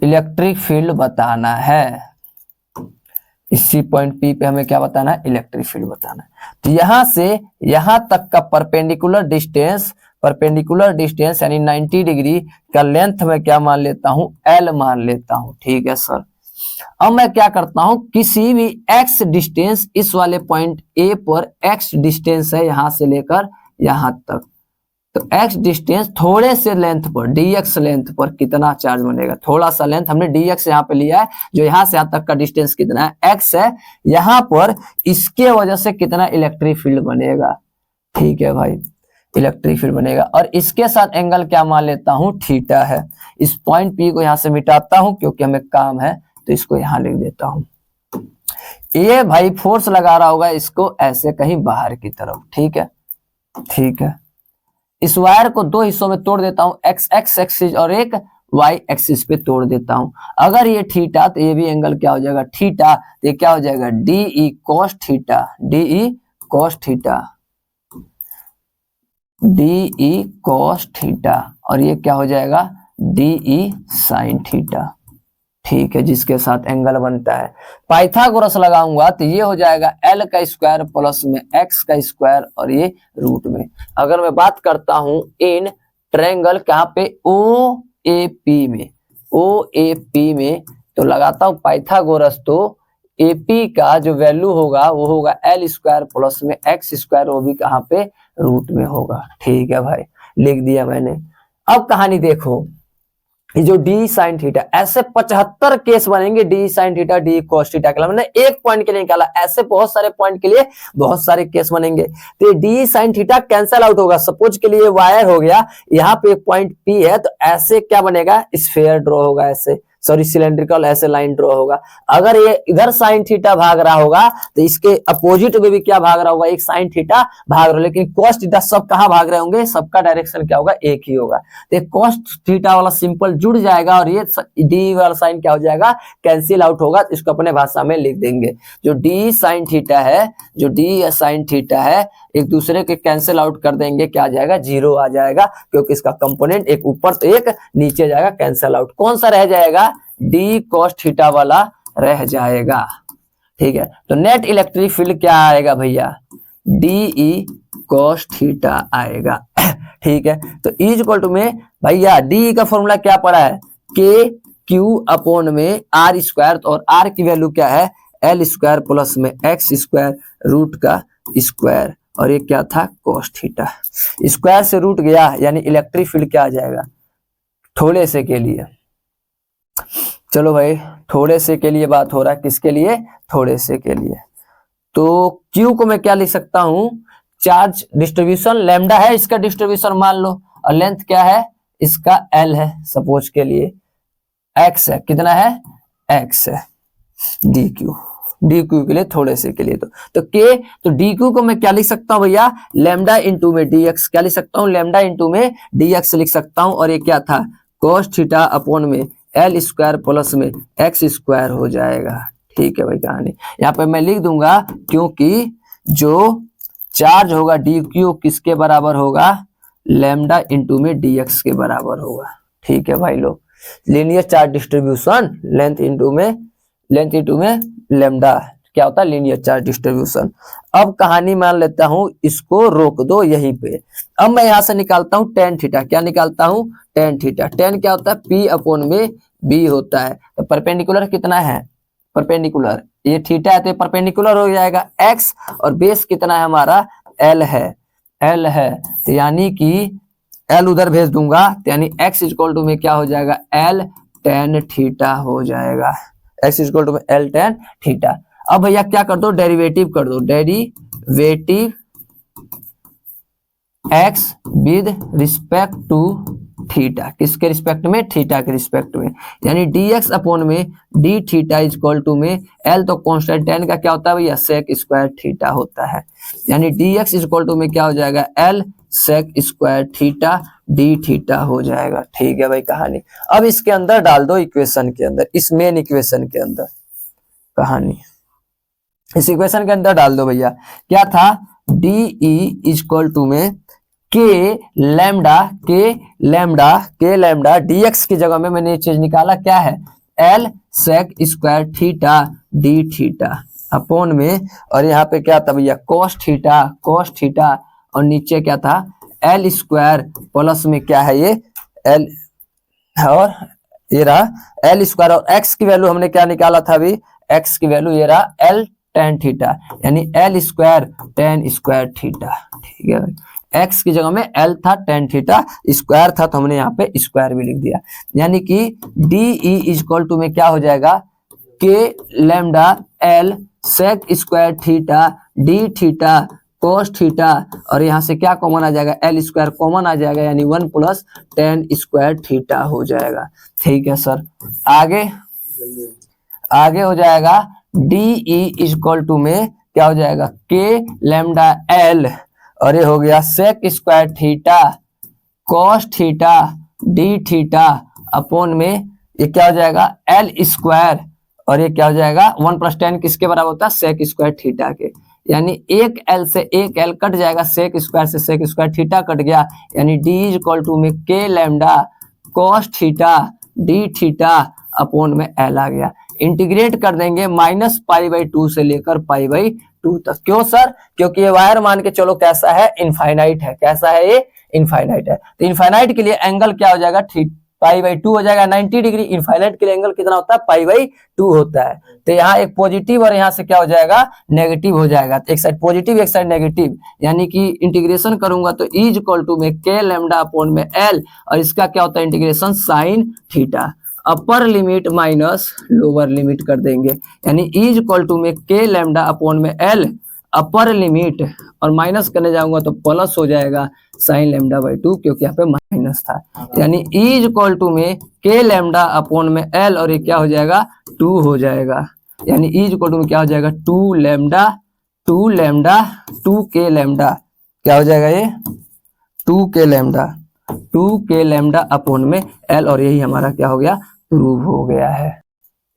इलेक्ट्रिक फील्ड बताना है। इसी पॉइंट P पे हमें क्या बताना है, इलेक्ट्रिक फील्ड बताना है। तो यहां से यहां तक का परपेंडिकुलर डिस्टेंस यानी 90 डिग्री का लेंथ में क्या मान लेता हूं, L मान लेता हूं। ठीक है सर। अब मैं क्या करता हूं, किसी भी x डिस्टेंस, इस वाले पॉइंट A पर x डिस्टेंस है यहां से लेकर यहां तक, तो x डिस्टेंस थोड़े से लेंथ पर dx लेंथ पर कितना चार्ज बनेगा। थोड़ा सा लेंथ हमने dx यहाँ पे लिया है, जो यहाँ से यहाँ तक का डिस्टेंस कितना है x है, यहाँ पर इसके वजह से कितना इलेक्ट्रिक फील्ड बनेगा। ठीक है भाई, इलेक्ट्रिक फील्ड बनेगा। और इसके साथ एंगल क्या मान लेता हूँ, थीटा है। इस पॉइंट P को यहाँ से मिटाता हूँ क्योंकि हमें काम है, तो इसको यहाँ लिख देता हूँ। ये भाई फोर्स लगा रहा होगा इसको ऐसे कहीं बाहर की तरफ। ठीक है, ठीक है। इस वायर को दो हिस्सों में तोड़ देता हूं, एक्स एक्सिस और एक वाई एक्सिस पे तोड़ देता हूं। अगर ये थीटा तो ये भी एंगल क्या हो जाएगा, थीटा। तो ये क्या हो जाएगा, d E cos theta, d E cos theta, d E cos theta, और ये क्या हो जाएगा, डीई साइन थीटा। ठीक है, जिसके साथ एंगल बनता है। पाइथागोरस लगाऊंगा तो ये हो जाएगा एल का स्क्वायर प्लस में एक्स का स्क्वायर और ये रूट में। अगर मैं बात करता हूं इन ट्रायंगल कहाँ पे, ओ ए पी में, ओ ए पी में, तो लगाता हूं पाइथागोरस, तो ए पी का जो वैल्यू होगा वो होगा एल स्क्वायर प्लस में एक्स स्क्वायर, वो भी कहाँ पे, रूट में होगा। ठीक है भाई, लिख दिया मैंने। अब कहानी देखो, ये जो डी साइन थीटा, ऐसे 75 केस बनेंगे D sine theta D cos theta के। मैंने एक पॉइंट के लिए निकाला, ऐसे बहुत सारे पॉइंट के लिए बहुत सारे केस बनेंगे। तो ये D sine theta cancel out होगा। सपोज के लिए वायर हो गया, यहाँ पे एक पॉइंट पी है, तो ऐसे क्या बनेगा, स्फीयर ड्रॉ होगा, ऐसे सॉरी सिलेंड्रिकल ऐसे लाइन ड्रॉ होगा। अगर ये इधर साइन थीटा भाग रहा होगा तो इसके अपोजिट में भी क्या भाग रहा होगा, एक साइन थीटा भाग रहा होगा। लेकिन कॉस थीटा सब कहां भाग रहे होंगे, सबका डायरेक्शन क्या होगा, एक ही होगा। तो कॉस थीटा वाला सिंपल जुड़ जाएगा और ये डी वाला साइन क्या हो जाएगा, कैंसिल आउट होगा। तो इसको अपने भाषा में लिख देंगे, जो डी साइन थीटा है, जो डी साइन थीटा है, एक दूसरे के कैंसिल आउट कर देंगे, क्या आ जाएगा, जीरो आ जाएगा, क्योंकि इसका कंपोनेंट एक ऊपर तो एक नीचे जाएगा, कैंसिल आउट। कौन सा रह जाएगा, डी कॉस थीटा वाला रह जाएगा। ठीक है, तो नेट इलेक्ट्रिक फील्ड क्या आएगा भैया, डीई कॉस थीटा आएगा। ठीक है, तो इज इक्वल टू में भैया डी का फॉर्मूला क्या पड़ा है, के क्यू अपॉन में आर स्क्वायर, और आर की वैल्यू क्या है, एल स्क्वायर प्लस में एक्स स्क्वायर रूट का स्क्वायर, और ये क्या था, कॉस थीटा। स्क्वायर से रूट गया, यानी इलेक्ट्रिक फील्ड क्या आ जाएगा, थोड़े से के लिए। चलो भाई, थोड़े से के लिए बात हो रहा है, किसके लिए, थोड़े से के लिए। तो Q को मैं क्या लिख सकता हूं, चार्ज डिस्ट्रीब्यूशन लैम्डा है इसका डिस्ट्रीब्यूशन मान लो, और लेंथ क्या है इसका, L है सपोज के लिए, X है, कितना है, X है, DQ, DQ के लिए थोड़े से के लिए। तो K, तो DQ को मैं क्या लिख सकता हूं भैया, लैम्डा इंटू में DX, क्या लिख सकता हूं, लैम्डा इंटू में DX लिख सकता हूं, और ये क्या था, cos थीटा अपॉन में एल स्क्वायर प्लस में एक्स स्क्वायर हो जाएगा। ठीक है भाई, कहानी यहाँ पे मैं लिख दूंगा, क्योंकि जो चार्ज होगा डी क्यू किसके बराबर होगा, लैम्डा इंटू में डी एक्स के बराबर होगा। ठीक है भाई लोग, linear charge distribution, length into में लैम्डा क्या होता है, लीनियर चार्ज डिस्ट्रीब्यूशन। अब कहानी मान लेता हूं, इसको रोक दो यहीं पे। अब मैं यहां से निकालता हूं टेन थीटा, क्या निकालता हूं, टेन थीटा। टेन क्या होता है, पी अपॉन में बी होता है। तो परपेंडिकुलर कितना है, परपेंडिकुलर, ये थीटा है तो परपेंडिकुलर हो जाएगा एक्स, और बेस कितना है हमारा, एल है, एल है, तो यानी कि एल उधर भेज दूंगा, तो यानी एक्स इक्वल टू में क्या हो जाएगा, एल टेन थीटा हो जाएगा, एक्स इक्वल टू में एल टेन थीटा। अब भैया क्या कर दो, डेरिवेटिव कर दो, derivative x with respect to theta, किसके रिस्पेक्ट में, थीटा के रिस्पेक्ट में, यानी डी एक्स अपॉन में d theta is equal to में एल, तो कॉन्स्टेंट टेन का क्या होता है भैया, सेक स्क्वायर थीटा होता है, यानी d x is equal to में क्या हो जाएगा, l sec square theta d theta हो जाएगा। ठीक है भाई कहानी। अब इसके अंदर डाल दो इक्वेशन के अंदर, इस मेन इक्वेशन के अंदर कहानी, इस इक्वेशन के अंदर डाल दो भैया, क्या था, d E is equal to में के लैम्डा डी एक्स की जगह में मैंने ये चीज निकाला, क्या है, l sec square theta d theta upon में, और यहाँ पे क्या था भैया, कॉस थीटा, और नीचे क्या था, एल स्क्वायर प्लस में क्या है ये एल, और ये रहा एल स्क्वायर, और एक्स की वैल्यू हमने क्या निकाला था अभी, एक्स की वैल्यू ये रहा एल टेन थीटा, यानी L square ten square theta. ठीक है, x की जगह में l था, tan थीटा स्क्वायर था, तो हमने यहाँ पे स्क्वायर भी लिख दिया। यानी कि डी ई इक्वल टू में क्या हो जाएगा, k lambda l sec square theta d theta cos theta, और यहाँ से क्या कॉमन आ जाएगा, एल स्क्वायर कॉमन आ जाएगा, यानी 1 प्लस tan स्क्वायर थीटा हो जाएगा। ठीक है सर, आगे आगे हो जाएगा डी ई इक्वल टू में क्या हो जाएगा, के लैम्डा एल, और ये हो गया sec square theta cos theta d theta upon में ये क्या हो जाएगा, एल स्क्वायर, और ये क्या हो जाएगा 1 प्लस tan किसके बराबर होता है, सेक स्क्वायर थीटा के, यानी एक एल से एक एल कट जाएगा, सेक स्क्वायर से सेक स्क्वायर थीटा कट गया, यानी डी इक्वल टू में के लैम्डा कोस थीटा डी थीटा अपॉन में एल आ गया। इंटीग्रेट कर देंगे -π/2 से लेकर π/2 तक। क्यों सर, क्योंकि ये वायर मान के चलो कैसा है, इनफाइनाइट है। कैसा है ये, इनफाइनाइट है। तो इनफाइनाइट के लिए एंगल क्या हो जाएगा, π/2 हो जाएगा 90 डिग्री। इनफाइनाइट के लिए एंगल कितना होता है, π/2 होता है। तो यहाँ एक पॉजिटिव और यहाँ से क्या हो जाएगा, नेगेटिव हो जाएगा। तो एक साइड पॉजिटिव एक साइड नेगेटिव, यानी कि इंटीग्रेशन करूंगा तो ई इक्वल टू में के लैम्डा अपॉन में एल, और इसका क्या होता है integration sine theta, upper limit minus lower limit कर देंगे, यानी ई इक्वल टू में के लैम्डा अपॉन में एल अपर लिमिट, और माइनस करने जाऊंगा तो प्लस हो जाएगा साइन लैम्डा बाई 2, क्योंकि यहाँ पे माइनस था, यानी ई इक्वल टू में के लैम्डा अपॉन में एल, और ये क्या हो जाएगा 2 हो जाएगा, यानी ई इक्वल टू में क्या हो जाएगा 2 लैम्डा 2 के लैम्डा, क्या हो जाएगा ये 2 के लैम्डा अपॉन में एल, और यही हमारा क्या हो गया, प्रूव हो गया है।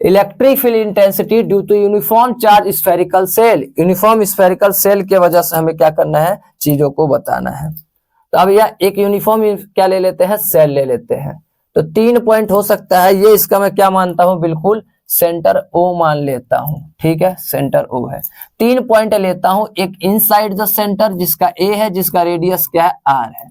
Electric field intensity due to uniform charge spherical shell, uniform spherical shell के वजह से हमें क्या करना है, चीजों को बताना है। तो अब यह एक यूनिफॉर्म क्या ले लेते हैं, सेल ले लेते हैं। तो 3 पॉइंट हो सकता है, ये इसका मैं क्या मानता हूं, बिल्कुल सेंटर ओ मान लेता हूं। ठीक है, सेंटर ओ है। 3 पॉइंट लेता हूं, एक इनसाइड द सेंटर जिसका ए है, जिसका रेडियस क्या है आर है,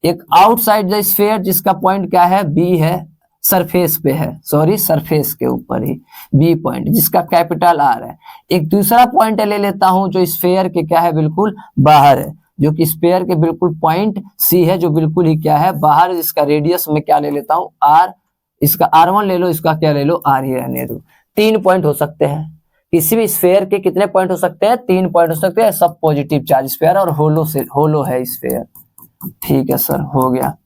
एक आउटसाइड द स्फीयर जिसका पॉइंट क्या है बी है, सरफेस पे है, सॉरी सरफेस के ऊपर ही बी पॉइंट जिसका कैपिटल आर है। एक दूसरा पॉइंट ले लेता हूं जो स्फीयर के क्या है, बिल्कुल बाहर है, जो कि स्फीयर के बिल्कुल पॉइंट सी है, जो बिल्कुल ही क्या है बाहर, जिसका रेडियस में क्या ले लेता हूं आर, इसका R1 ले लो, इसका क्या ले लो आर ही रहने दो। 3 पॉइंट हो सकते हैं, किसी भी स्फीयर के कितने पॉइंट हो सकते हैं, 3 पॉइंट हो सकते हैं, सब पॉजिटिव चार्ज स्फीयर और होलो है स्फीयर। ठीक है सर, हो गया।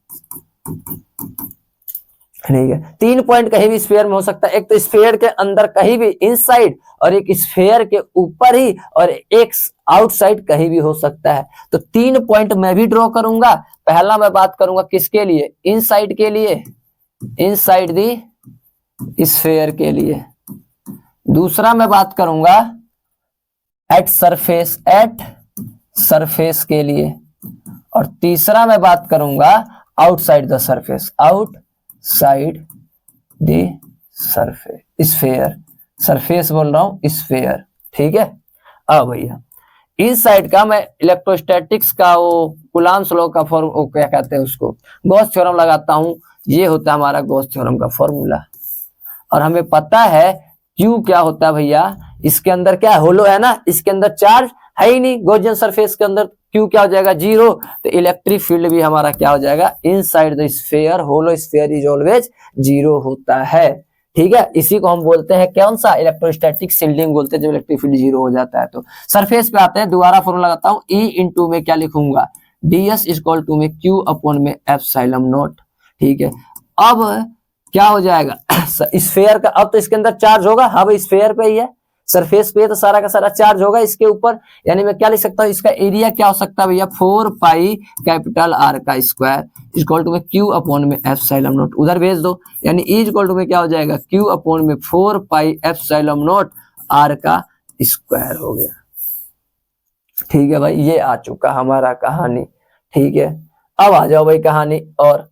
ठीक है, 3 पॉइंट कहीं भी स्फीयर में हो सकता है, एक तो स्फीयर के अंदर कहीं भी इनसाइड, और एक स्फीयर के ऊपर ही, और एक आउटसाइड कहीं भी हो सकता है। तो 3 पॉइंट मैं भी ड्रॉ करूंगा। पहला मैं बात करूंगा किसके लिए, इनसाइड के लिए, इनसाइड दी स्फीयर के लिए। दूसरा मैं बात करूंगा एट सरफेस के लिए, और तीसरा मैं बात करूंगा outside the surface, outside the surface, sphere, surface बोल रहा हूं स्फीयर। ठीक है, अब भैया इनसाइड का मैं इलेक्ट्रोस्टैटिक्स का वो कूलम्ब्स लॉ का फॉर्म क्या कहते हैं उसको, गॉस थ्योरम लगाता हूं। ये होता है हमारा गॉस थ्योरम का फॉर्मूला, और हमें पता है क्यू क्या होता है भैया, इसके अंदर क्या होलो है ना, इसके अंदर चार्ज है ही नहीं, गॉसियन सरफेस के अंदर क्यू क्या हो जाएगा 0। तो इलेक्ट्रिक फील्ड भी हमारा क्या हो जाएगा, inside the sphere hollow sphere is always 0 होता है। ठीक है, इसी को हम बोलते हैं कौन सा, इलेक्ट्रोस्टैटिक शील्डिंग बोलते हैं, जब इलेक्ट्रिक फील्ड 0 हो जाता है। तो सरफेस पे आते हैं, दोबारा फॉर्मूला लगाता हूं, ई इंटू में क्या लिखूंगा, ds इक्वल टू में क्यू अपॉन में एप्सिलॉन नॉट। ठीक है, अब क्या हो जाएगा स्फीयर का, अब तो इसके अंदर चार्ज होगा, हाँ भाई स्फीयर पे ही है, सरफेस पे तो सारा का सारा चार्ज होगा इसके ऊपर, यानी मैं क्या लिख सकता हूँ, इसका एरिया क्या हो सकता है भैया 4 पाई कैपिटल आर का स्क्वायर इक्वल टू में क्यू अपॉन में एप्सिलॉन नॉट, उधर भेज दो, यानी ई इक्वल टू में क्या हो जाएगा क्यू अपॉन में 4 पाई एप्सिलॉन नॉट आर का स्क्वायर हो गया। ठीक है भाई, ये आ चुका हमारा कहानी। ठीक है, अब आ जाओ भाई कहानी, और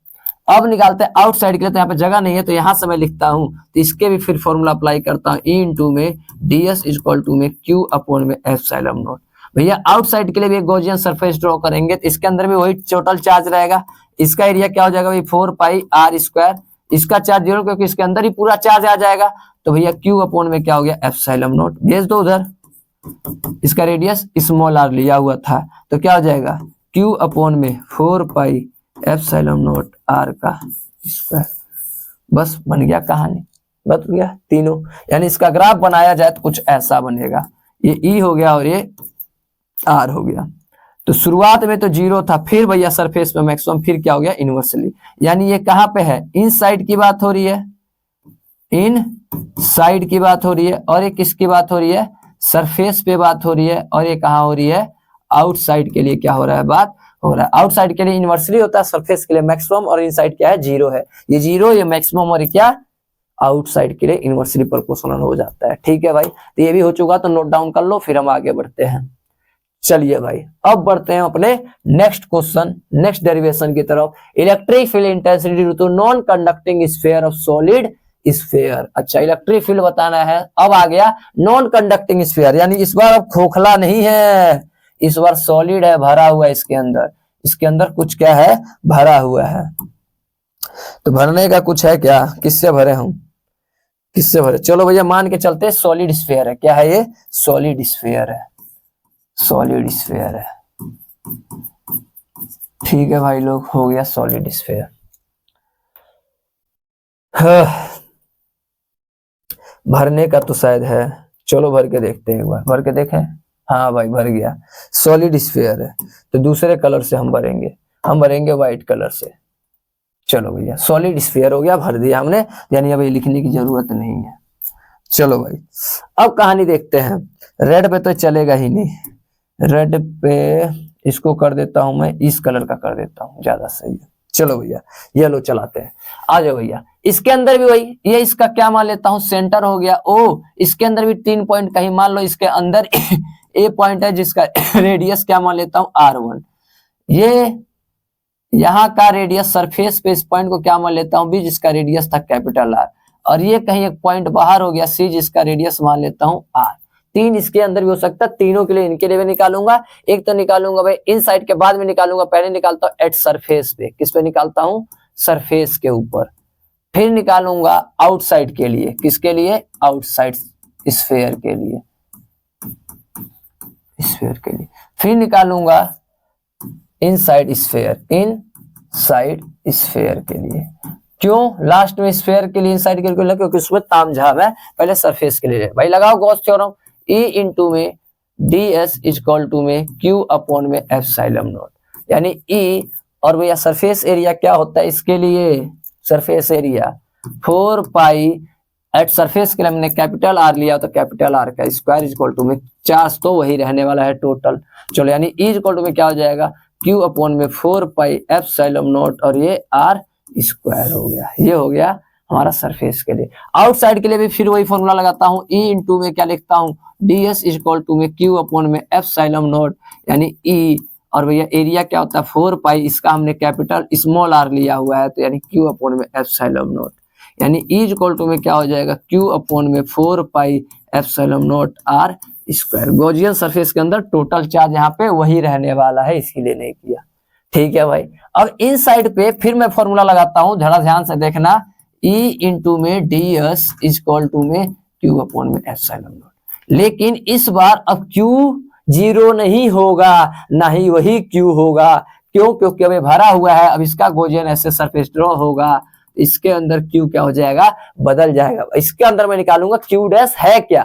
अब निकालते हैं आउटसाइड के लिए। तो यहाँ पे जगह नहीं है, तो यहां से मैं लिखता हूं, तो इसके भी फिर फॉर्मूला अप्लाई करता हूं, ई इंटू में ds इक्वल टू में क्यू अपॉन में एप्सिलॉन नॉट। भैया आउटसाइड के लिए भी एक गॉसियन सरफेस ड्रॉ करेंगे, तो इसके अंदर भी वही टोटल चार्ज रहेगा। इसका एरिया क्या हो जाएगा भाई 4 पाई आर स्क्वायर, इसका चार्ज 0 क्योंकि इसके अंदर ही पूरा चार्ज आ जाएगा। तो भैया क्यू अपॉन में क्या हो गया एप्सिलॉन नॉट, भेज दो उधर, इसका रेडियस स्मॉल आर लिया हुआ था, तो क्या हो जाएगा क्यू अपॉन में 4 पाई एप्सिलॉन नॉट आर का स्क्वायर। बस बन गया कहानी, बन गया तीनों। यानी इसका ग्राफ बनाया जाए तो कुछ ऐसा बनेगा, ये ई हो गया और ये आर हो गया। तो शुरुआत में तो 0 था, फिर भैया सरफेस पे मैक्सिमम, फिर क्या हो गया इनवर्सली। यानी ये कहाँ पे है, इन साइड की बात हो रही है, इन साइड की बात हो रही है, और ये किसकी बात हो रही है, सरफेस पे बात हो रही है, और ये कहाँ हो रही है, आउटसाइड के लिए क्या हो रहा है, बात हो रहा है। आउटसाइड के लिए इनवर्सली होता है, सरफेस के लिए मैक्सिमम, और इनसाइड क्या है, 0 है। ये 0, ये मैक्सिमम, और ये क्या आउटसाइड के लिए इनवर्सली प्रोपोर्शनल हो जाता है। ठीक है भाई, तो ये भी हो चुका, तो नोट डाउन कर लो, फिर हम आगे बढ़ते हैं। चलिए भाई अब बढ़ते हैं अपने नेक्स्ट क्वेश्चन, नेक्स्ट डेरिवेशन की तरफ। Electric field intensity due to non conducting sphere of solid sphere. अच्छा, इलेक्ट्रिक फील्ड बताना है। अब आ गया नॉन कंडक्टिंग स्फीयर, यानी इस बार अब खोखला नहीं है, इस बार सॉलिड है, भरा हुआ है इसके अंदर, इसके अंदर कुछ क्या है, भरा हुआ है। तो भरने का कुछ है क्या, किससे भरे हम, किससे भरे, चलो भैया मान के चलते सॉलिड स्फीयर है। क्या है ये, सॉलिड स्फीयर है, सॉलिड स्फीयर है। ठीक है भाई लोग, हो गया सॉलिड स्फीयर। भरने का तो शायद है, चलो भर के देखते हैं, एक बार भर के देखें। हाँ भाई भर गया, सॉलिड स्फीयर है। तो दूसरे कलर से हम भरेंगे, हम भरेंगे व्हाइट कलर से। चलो भैया सॉलिड स्फीयर हो गया, भर दिया हमने, यानी अब ये लिखने की जरूरत नहीं है। चलो भाई अब कहानी देखते हैं। रेड पे तो चलेगा ही नहीं, रेड पे इसको कर देता हूं मैं, इस कलर का कर देता हूं, ज्यादा सही है। चलो भैया येलो चलाते हैं, आ जाओ भैया। इसके अंदर भी वही, ये इसका क्या मान लेता हूं, सेंटर हो गया ओ। इसके अंदर भी 3 पॉइंट कहीं मान लो, इसके अंदर ए पॉइंट है जिसका रेडियस क्या मान लेता हूं, R1। ये यहाँ का रेडियस सरफेस पे इस पॉइंट को क्या मान लेता हूं, बी, जिसका रेडियस था कैपिटल R। और ये कहीं एक पॉइंट बाहर हो गया सी, जिसका रेडियस मान लेता हूं R। 3 इसके अंदर भी हो सकता है, तीनों के लिए, इनके लिए भी निकालूंगा। एक तो निकालूंगा भाई इन साइड के बाद में निकालूंगा, पहले निकालता हूं एट सरफेस पे, किस पे निकालता हूं, सरफेस के ऊपर। फिर निकालूंगा आउटसाइड के लिए, किसके लिए, आउटसाइड स्फीयर के लिए, स्फीयर के लिए। फिर निकालूंगा इनसाइड स्फीयर, इन साइड स्फीयर के लिए। क्यों लास्ट में स्फीयर के लिए, इनसाइड के लिए, क्योंकि उसमें तामझाम है। पहले सरफेस के लिए भाई लगाओ गॉस थ्योरम, E इंटू में ds इक्वल टू में Q अपॉन में एप्सिलॉन नॉट, यानी E। और भैया सरफेस एरिया क्या होता है इसके लिए, surface area 4 pi, at surface के लिए हमने कैपिटल R लिया, तो कैपिटल R का स्क्वायर इक्वल टू में चार्ज तो वही रहने वाला है टोटल। चलो यानी E इक्वल टू में क्या हो जाएगा, Q अपॉन में 4 पाई एप्सिलॉन नॉट, और ये R स्क्वायर हो गया। ये हो गया हमारा सरफेस के लिए। आउटसाइड के लिए भी फिर वही फॉर्मूला लगाता हूँ, E इंटू में क्या लिखता हूँ, ds इक्वल टू में Q अपॉन में एप्सिलॉन नॉट, यानी E। और भैया एरिया क्या होता है 4 पाई, इसका हमने कैपिटल स्मॉल r लिया हुआ है, तो यानी Q अपॉन में एप्सिलॉन नॉट, यानी E इक्वल टू में क्या हो जाएगा, Q अपॉन में 4 pi epsilon not R square. Gaussian surface के अंदर टोटल चार्ज यहाँ पे वही रहने वाला है, इसीलिए नहीं किया। ठीक है भाई, अब इन साइड पे फिर मैं फॉर्मूला लगाता हूँ, जरा ध्यान से देखना, E इंटू में ds इक्वल टू में Q अपॉन में एप्सिलॉन नॉट। लेकिन इस बार अब Q 0 नहीं होगा, ना ही वही Q होगा। क्यों, क्योंकि अब ये भरा हुआ है, अब इसका गॉसियन ऐसे सरफेस ड्रॉ होगा, इसके अंदर Q क्या हो जाएगा, बदल जाएगा। इसके अंदर मैं निकालूंगा Q डैश है क्या,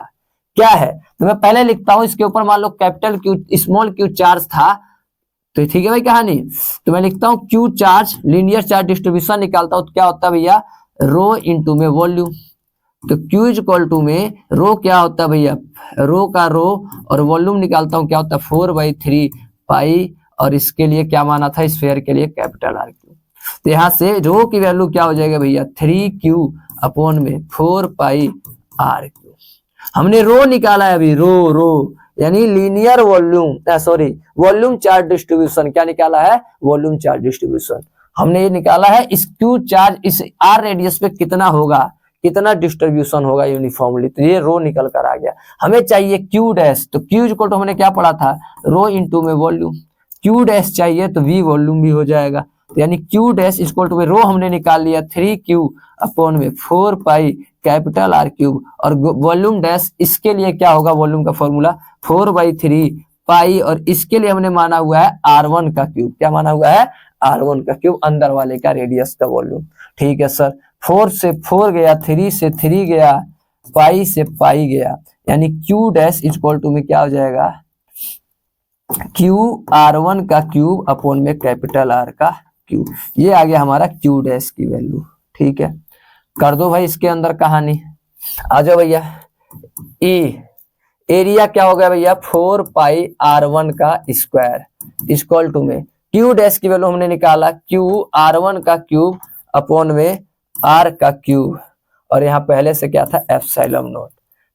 क्या है, तो मैं पहले लिखता हूं, इसके ऊपर मान लो capital Q small q charge था, तो ठीक है भाई कहानी। तो मैं लिखता हूं Q charge, linear charge distribution निकालता हूं, तो क्या होता है भैया, रो इंटू में वॉल्यूम। तो Q इक्वल टू में रो क्या होता है भैया, रो का रो, और वॉल्यूम निकालता हूं क्या होता है 4/3 पाई, और इसके लिए क्या माना था, स्फीयर के लिए कैपिटल R क्यू। तो यहाँ से रो की वैल्यू क्या हो जाएगा भैया, 3Q अपॉन में 4 पाई R क्यू। हमने रो निकाला है अभी, रो यानी linear volume, sorry volume charge distribution. क्या निकाला है, वॉल्यूम चार्ज डिस्ट्रीब्यूशन हमने ये निकाला है। इस Q चार्ज इस R रेडियस पे कितना होगा, कितना डिस्ट्रीब्यूशन होगा यूनिफॉर्मली, तो ये रो निकल कर आ गया। हमें चाहिए Q डैश, तो Q इक्वल टू हमने क्या पढ़ा था, रो इंटू में वॉल्यूम। Q डैश चाहिए तो V वॉल्यूम भी हो जाएगा, तो यानी Q डैश इक्वल टू में रो हमने निकाल लिया 3Q अपॉन में 4 पाई कैपिटल R क्यूब, और वॉल्यूम डैश इसके लिए क्या होगा, वॉल्यूम का फॉर्मूला 4/3 पाई, और इसके लिए हमने माना हुआ है R1 का क्यूब। क्या माना हुआ है? R1 का क्यूब, अंदर वाले का रेडियस का वॉल्यूम। ठीक है सर, 4 से 4 गया, 3 से 3 गया, पाई से पाई गया, यानी क्यू डैश इक्वल टू में क्या हो जाएगा? क्यू R1 का क्यूब अपॉन में कैपिटल R का क्यूब। ये आ गया हमारा क्यू डैश की वैल्यू। ठीक है, कर दो भाई इसके अंदर कहानी। आ जाओ भैया। ई एरिया क्या हो गया भैया? 4 पाई R1 का स्क्वायर इक्वल टू में क्यू डैश की वैल्यू हमने निकाला, क्यू R1 का क्यूब अपॉन में R का क्यूब, और यहाँ पहले से क्या था? Epsilon not.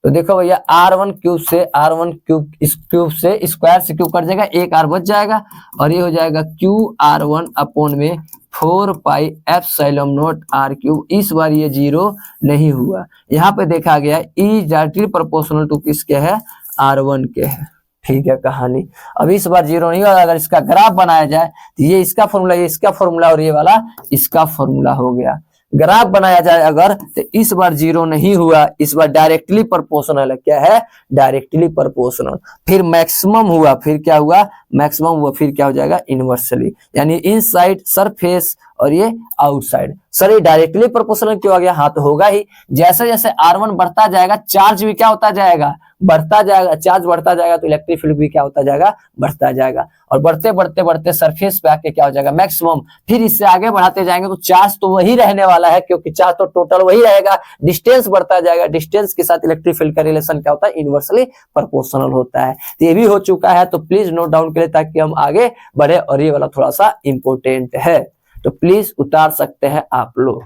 तो देखो भैया, R1 क्यूब से R1 क्यूब, इस क्यूब से स्क्वायर से क्यूब कट जाएगा, एक R बच जाएगा, और ये हो जाएगा क्यू R1 अपॉन में 4 pi epsilon not R cube. इस बार ये जीरो नहीं हुआ, यहाँ पे देखा गया ई डायरेक्टली प्रोपोर्शनल टू किसके है? R1 के है। ठीक है कहानी, अब इस बार जीरो नहीं होगा। अगर इसका ग्राफ बनाया जाए तो ये इसका फॉर्मूला, ये इसका फॉर्मूला, और ये वाला इसका फॉर्मूला हो गया। ग्राफ बनाया जाए अगर, तो इस बार जीरो नहीं हुआ, इस बार डायरेक्टली प्रोपोर्शनल है। क्या है? Directly proportional. फिर मैक्सिमम हुआ, फिर क्या हुआ? मैक्सिमम हुआ, फिर क्या हो जाएगा? इनवर्सली, यानी इनसाइड सरफेस और ये आउटसाइड। सर ये डायरेक्टली प्रोपोर्शनल क्यों आ गया? हाँ तो होगा ही, जैसे जैसे R1 बढ़ता जाएगा चार्ज भी क्या होता जाएगा? बढ़ता जाएगा। चार्ज बढ़ता जाएगा तो इलेक्ट्रिक फील्ड भी क्या होता जाएगा? बढ़ता जाएगा, और बढ़ते बढ़ते बढ़ते सरफेस पे आके क्या हो जाएगा? मैक्सिमम। फिर इससे आगे बढ़ाते जाएंगे तो चार्ज तो वही रहने वाला है, क्योंकि चार्ज तो टोटल वही रहेगा, डिस्टेंस बढ़ता जाएगा, डिस्टेंस के साथ इलेक्ट्रिक फील्ड का रिलेशन क्या होता है? इनवर्सली प्रोपोर्शनल होता है। तो ये भी हो चुका है, तो प्लीज नोट डाउन करें ताकि हम आगे बढ़े, और ये वाला थोड़ा सा इंपॉर्टेंट है, तो प्लीज उतार सकते हैं आप लोग।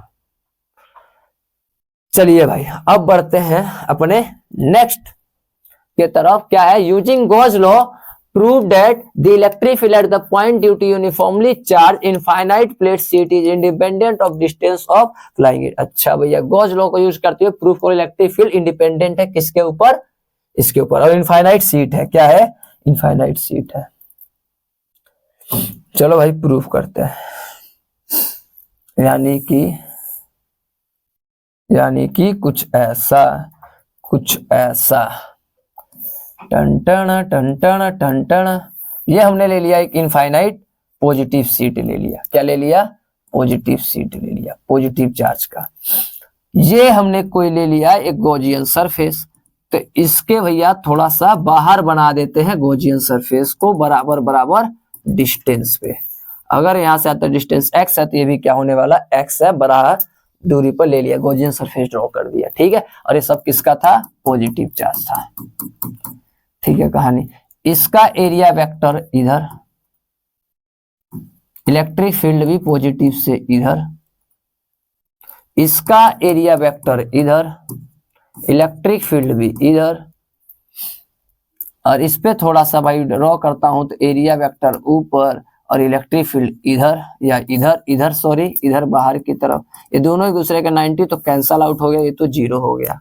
चलिए भाई, अब बढ़ते हैं अपने नेक्स्ट के तरफ। क्या है? Using gauss law prove that the electric field at the point due to uniformly charge infinite plate sheet is independent of distance of flying it. अच्छा भैया, गॉस लॉ को यूज करते हुए प्रूफ करो इलेक्ट्रिक फील्ड इंडिपेंडेंट है किसके ऊपर? इसके ऊपर, और इनफाइनाइट शीट है। क्या है? इनफाइनाइट शीट है। चलो भाई प्रूफ करते हैं। यानी कि कुछ ऐसा टन टन। ये हमने ले लिया एक इनफाइनाइट पॉजिटिव सीट ले लिया। क्या ले लिया? पॉजिटिव सीट ले लिया, पॉजिटिव चार्ज का। ये हमने कोई ले लिया एक गॉसियन सरफेस, तो इसके भैया थोड़ा सा बाहर बना देते हैं गॉसियन सरफेस को, बराबर बराबर डिस्टेंस पे। अगर यहाँ से आता डिस्टेंस x है तो ये भी क्या होने वाला? x है, बराबर दूरी पर ले लिया, गॉसियन सरफेस ड्रॉ कर दिया। ठीक है, और ये सब किसका था? पॉजिटिव चार्ज था। ठीक है कहानी, इसका एरिया वेक्टर इधर, इलेक्ट्रिक फील्ड भी पॉजिटिव से इधर, इसका एरिया वेक्टर इधर, इलेक्ट्रिक फील्ड भी इधर, और इस पे थोड़ा सा भाई ड्रॉ करता हूं तो एरिया वेक्टर ऊपर और इलेक्ट्रिक फील्ड इधर, या इधर सॉरी, इधर बाहर की तरफ। ये दोनों एक दूसरे के 90 तो कैंसल आउट हो गया, ये तो जीरो हो गया।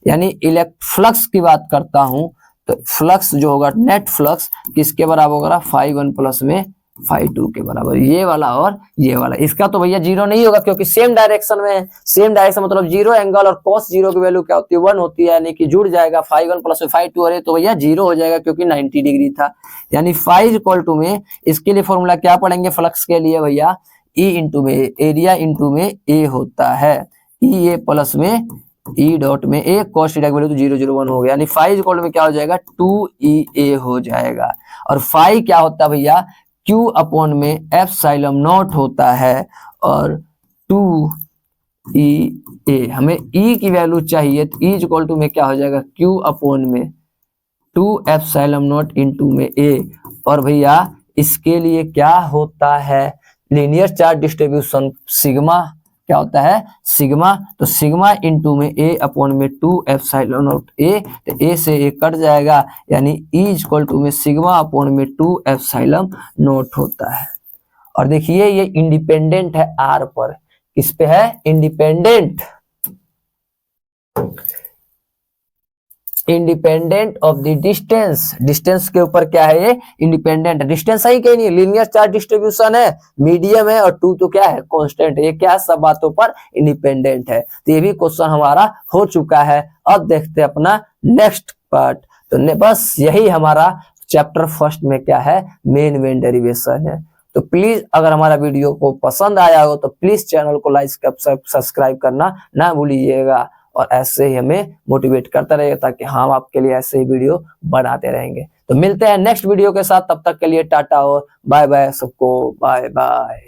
यानी फ्लक्स की बात करता हूं तो फ्लक्स जो होगा, नेट फ्लक्स किसके बराबर होगा? φ1 प्लस में φ2 के बराबर। ये वाला और ये वाला, इसका तो भैया जीरो नहीं होगा क्योंकि सेम डायरेक्शन में है। सेम डायरेक्शन मतलब जीरो एंगल, और cos जीरो की वैल्यू क्या होती है? 1 होती है, यानी कि जुड़ जाएगा φ1 प्लस में φ2, और ये तो भैया जीरो हो जाएगा क्योंकि 90 डिग्री था। यानी φ इक्वल टू में इसके लिए फॉर्मूला क्या पढ़ेंगे फ्लक्स के लिए भैया? E इंटू में एरिया इंटू में ए होता है, ई ए प्लस में ई डॉट में ए, cos थीटा की वैल्यू तो 001 हो गया, यानी φ इक्वल में क्या हो जाएगा? 2EA हो जाएगा। और φ क्या होता है भैया? Q अपॉन में एप्सिलॉन नॉट होता है, और 2EA, हमें E की वैल्यू चाहिए, तो E इक्वल टू में क्या हो जाएगा? Q अपॉन में 2 एप्सिलॉन नॉट इंटू में A। और भैया इसके लिए क्या होता है? लीनियर चार्ज डिस्ट्रीब्यूशन सिग्मा क्या होता है? सिग्मा। तो सिग्मा इंटू में ए अपॉन में 2 एप्सिलॉन नॉट ए, तो ए से ए कट जाएगा, यानी ई इक्वल टू में सिग्मा अपॉन में 2 एप्सिलॉन नॉट होता है। और देखिए ये इंडिपेंडेंट है आर पर, किस पे है? Independent, independent of the distance. Distance के ऊपर क्या है? ये इंडिपेंडेंट है। डिस्टेंस सही कहीं नहीं, लीनियर चार्ज डिस्ट्रीब्यूशन है, मीडियम है, और 2 तो क्या है? कांस्टेंट है। ये क्या है? सब बातों पर इंडिपेंडेंट है। तो ये भी क्वेश्चन हमारा हो चुका है। अब देखते हैं अपना नेक्स्ट पार्ट। तो बस यही हमारा चैप्टर फर्स्ट में क्या है, मेन डेरिवेशन है। तो प्लीज अगर हमारा वीडियो को पसंद आया हो तो प्लीज चैनल को लाइक सब्सक्राइब करना ना भूलिएगा, और ऐसे ही हमें मोटिवेट करता रहेगा ताकि हम आपके लिए ऐसे ही वीडियो बनाते रहेंगे। तो मिलते हैं नेक्स्ट वीडियो के साथ, तब तक के लिए टाटा और बाय बाय सबको, बाय बाय।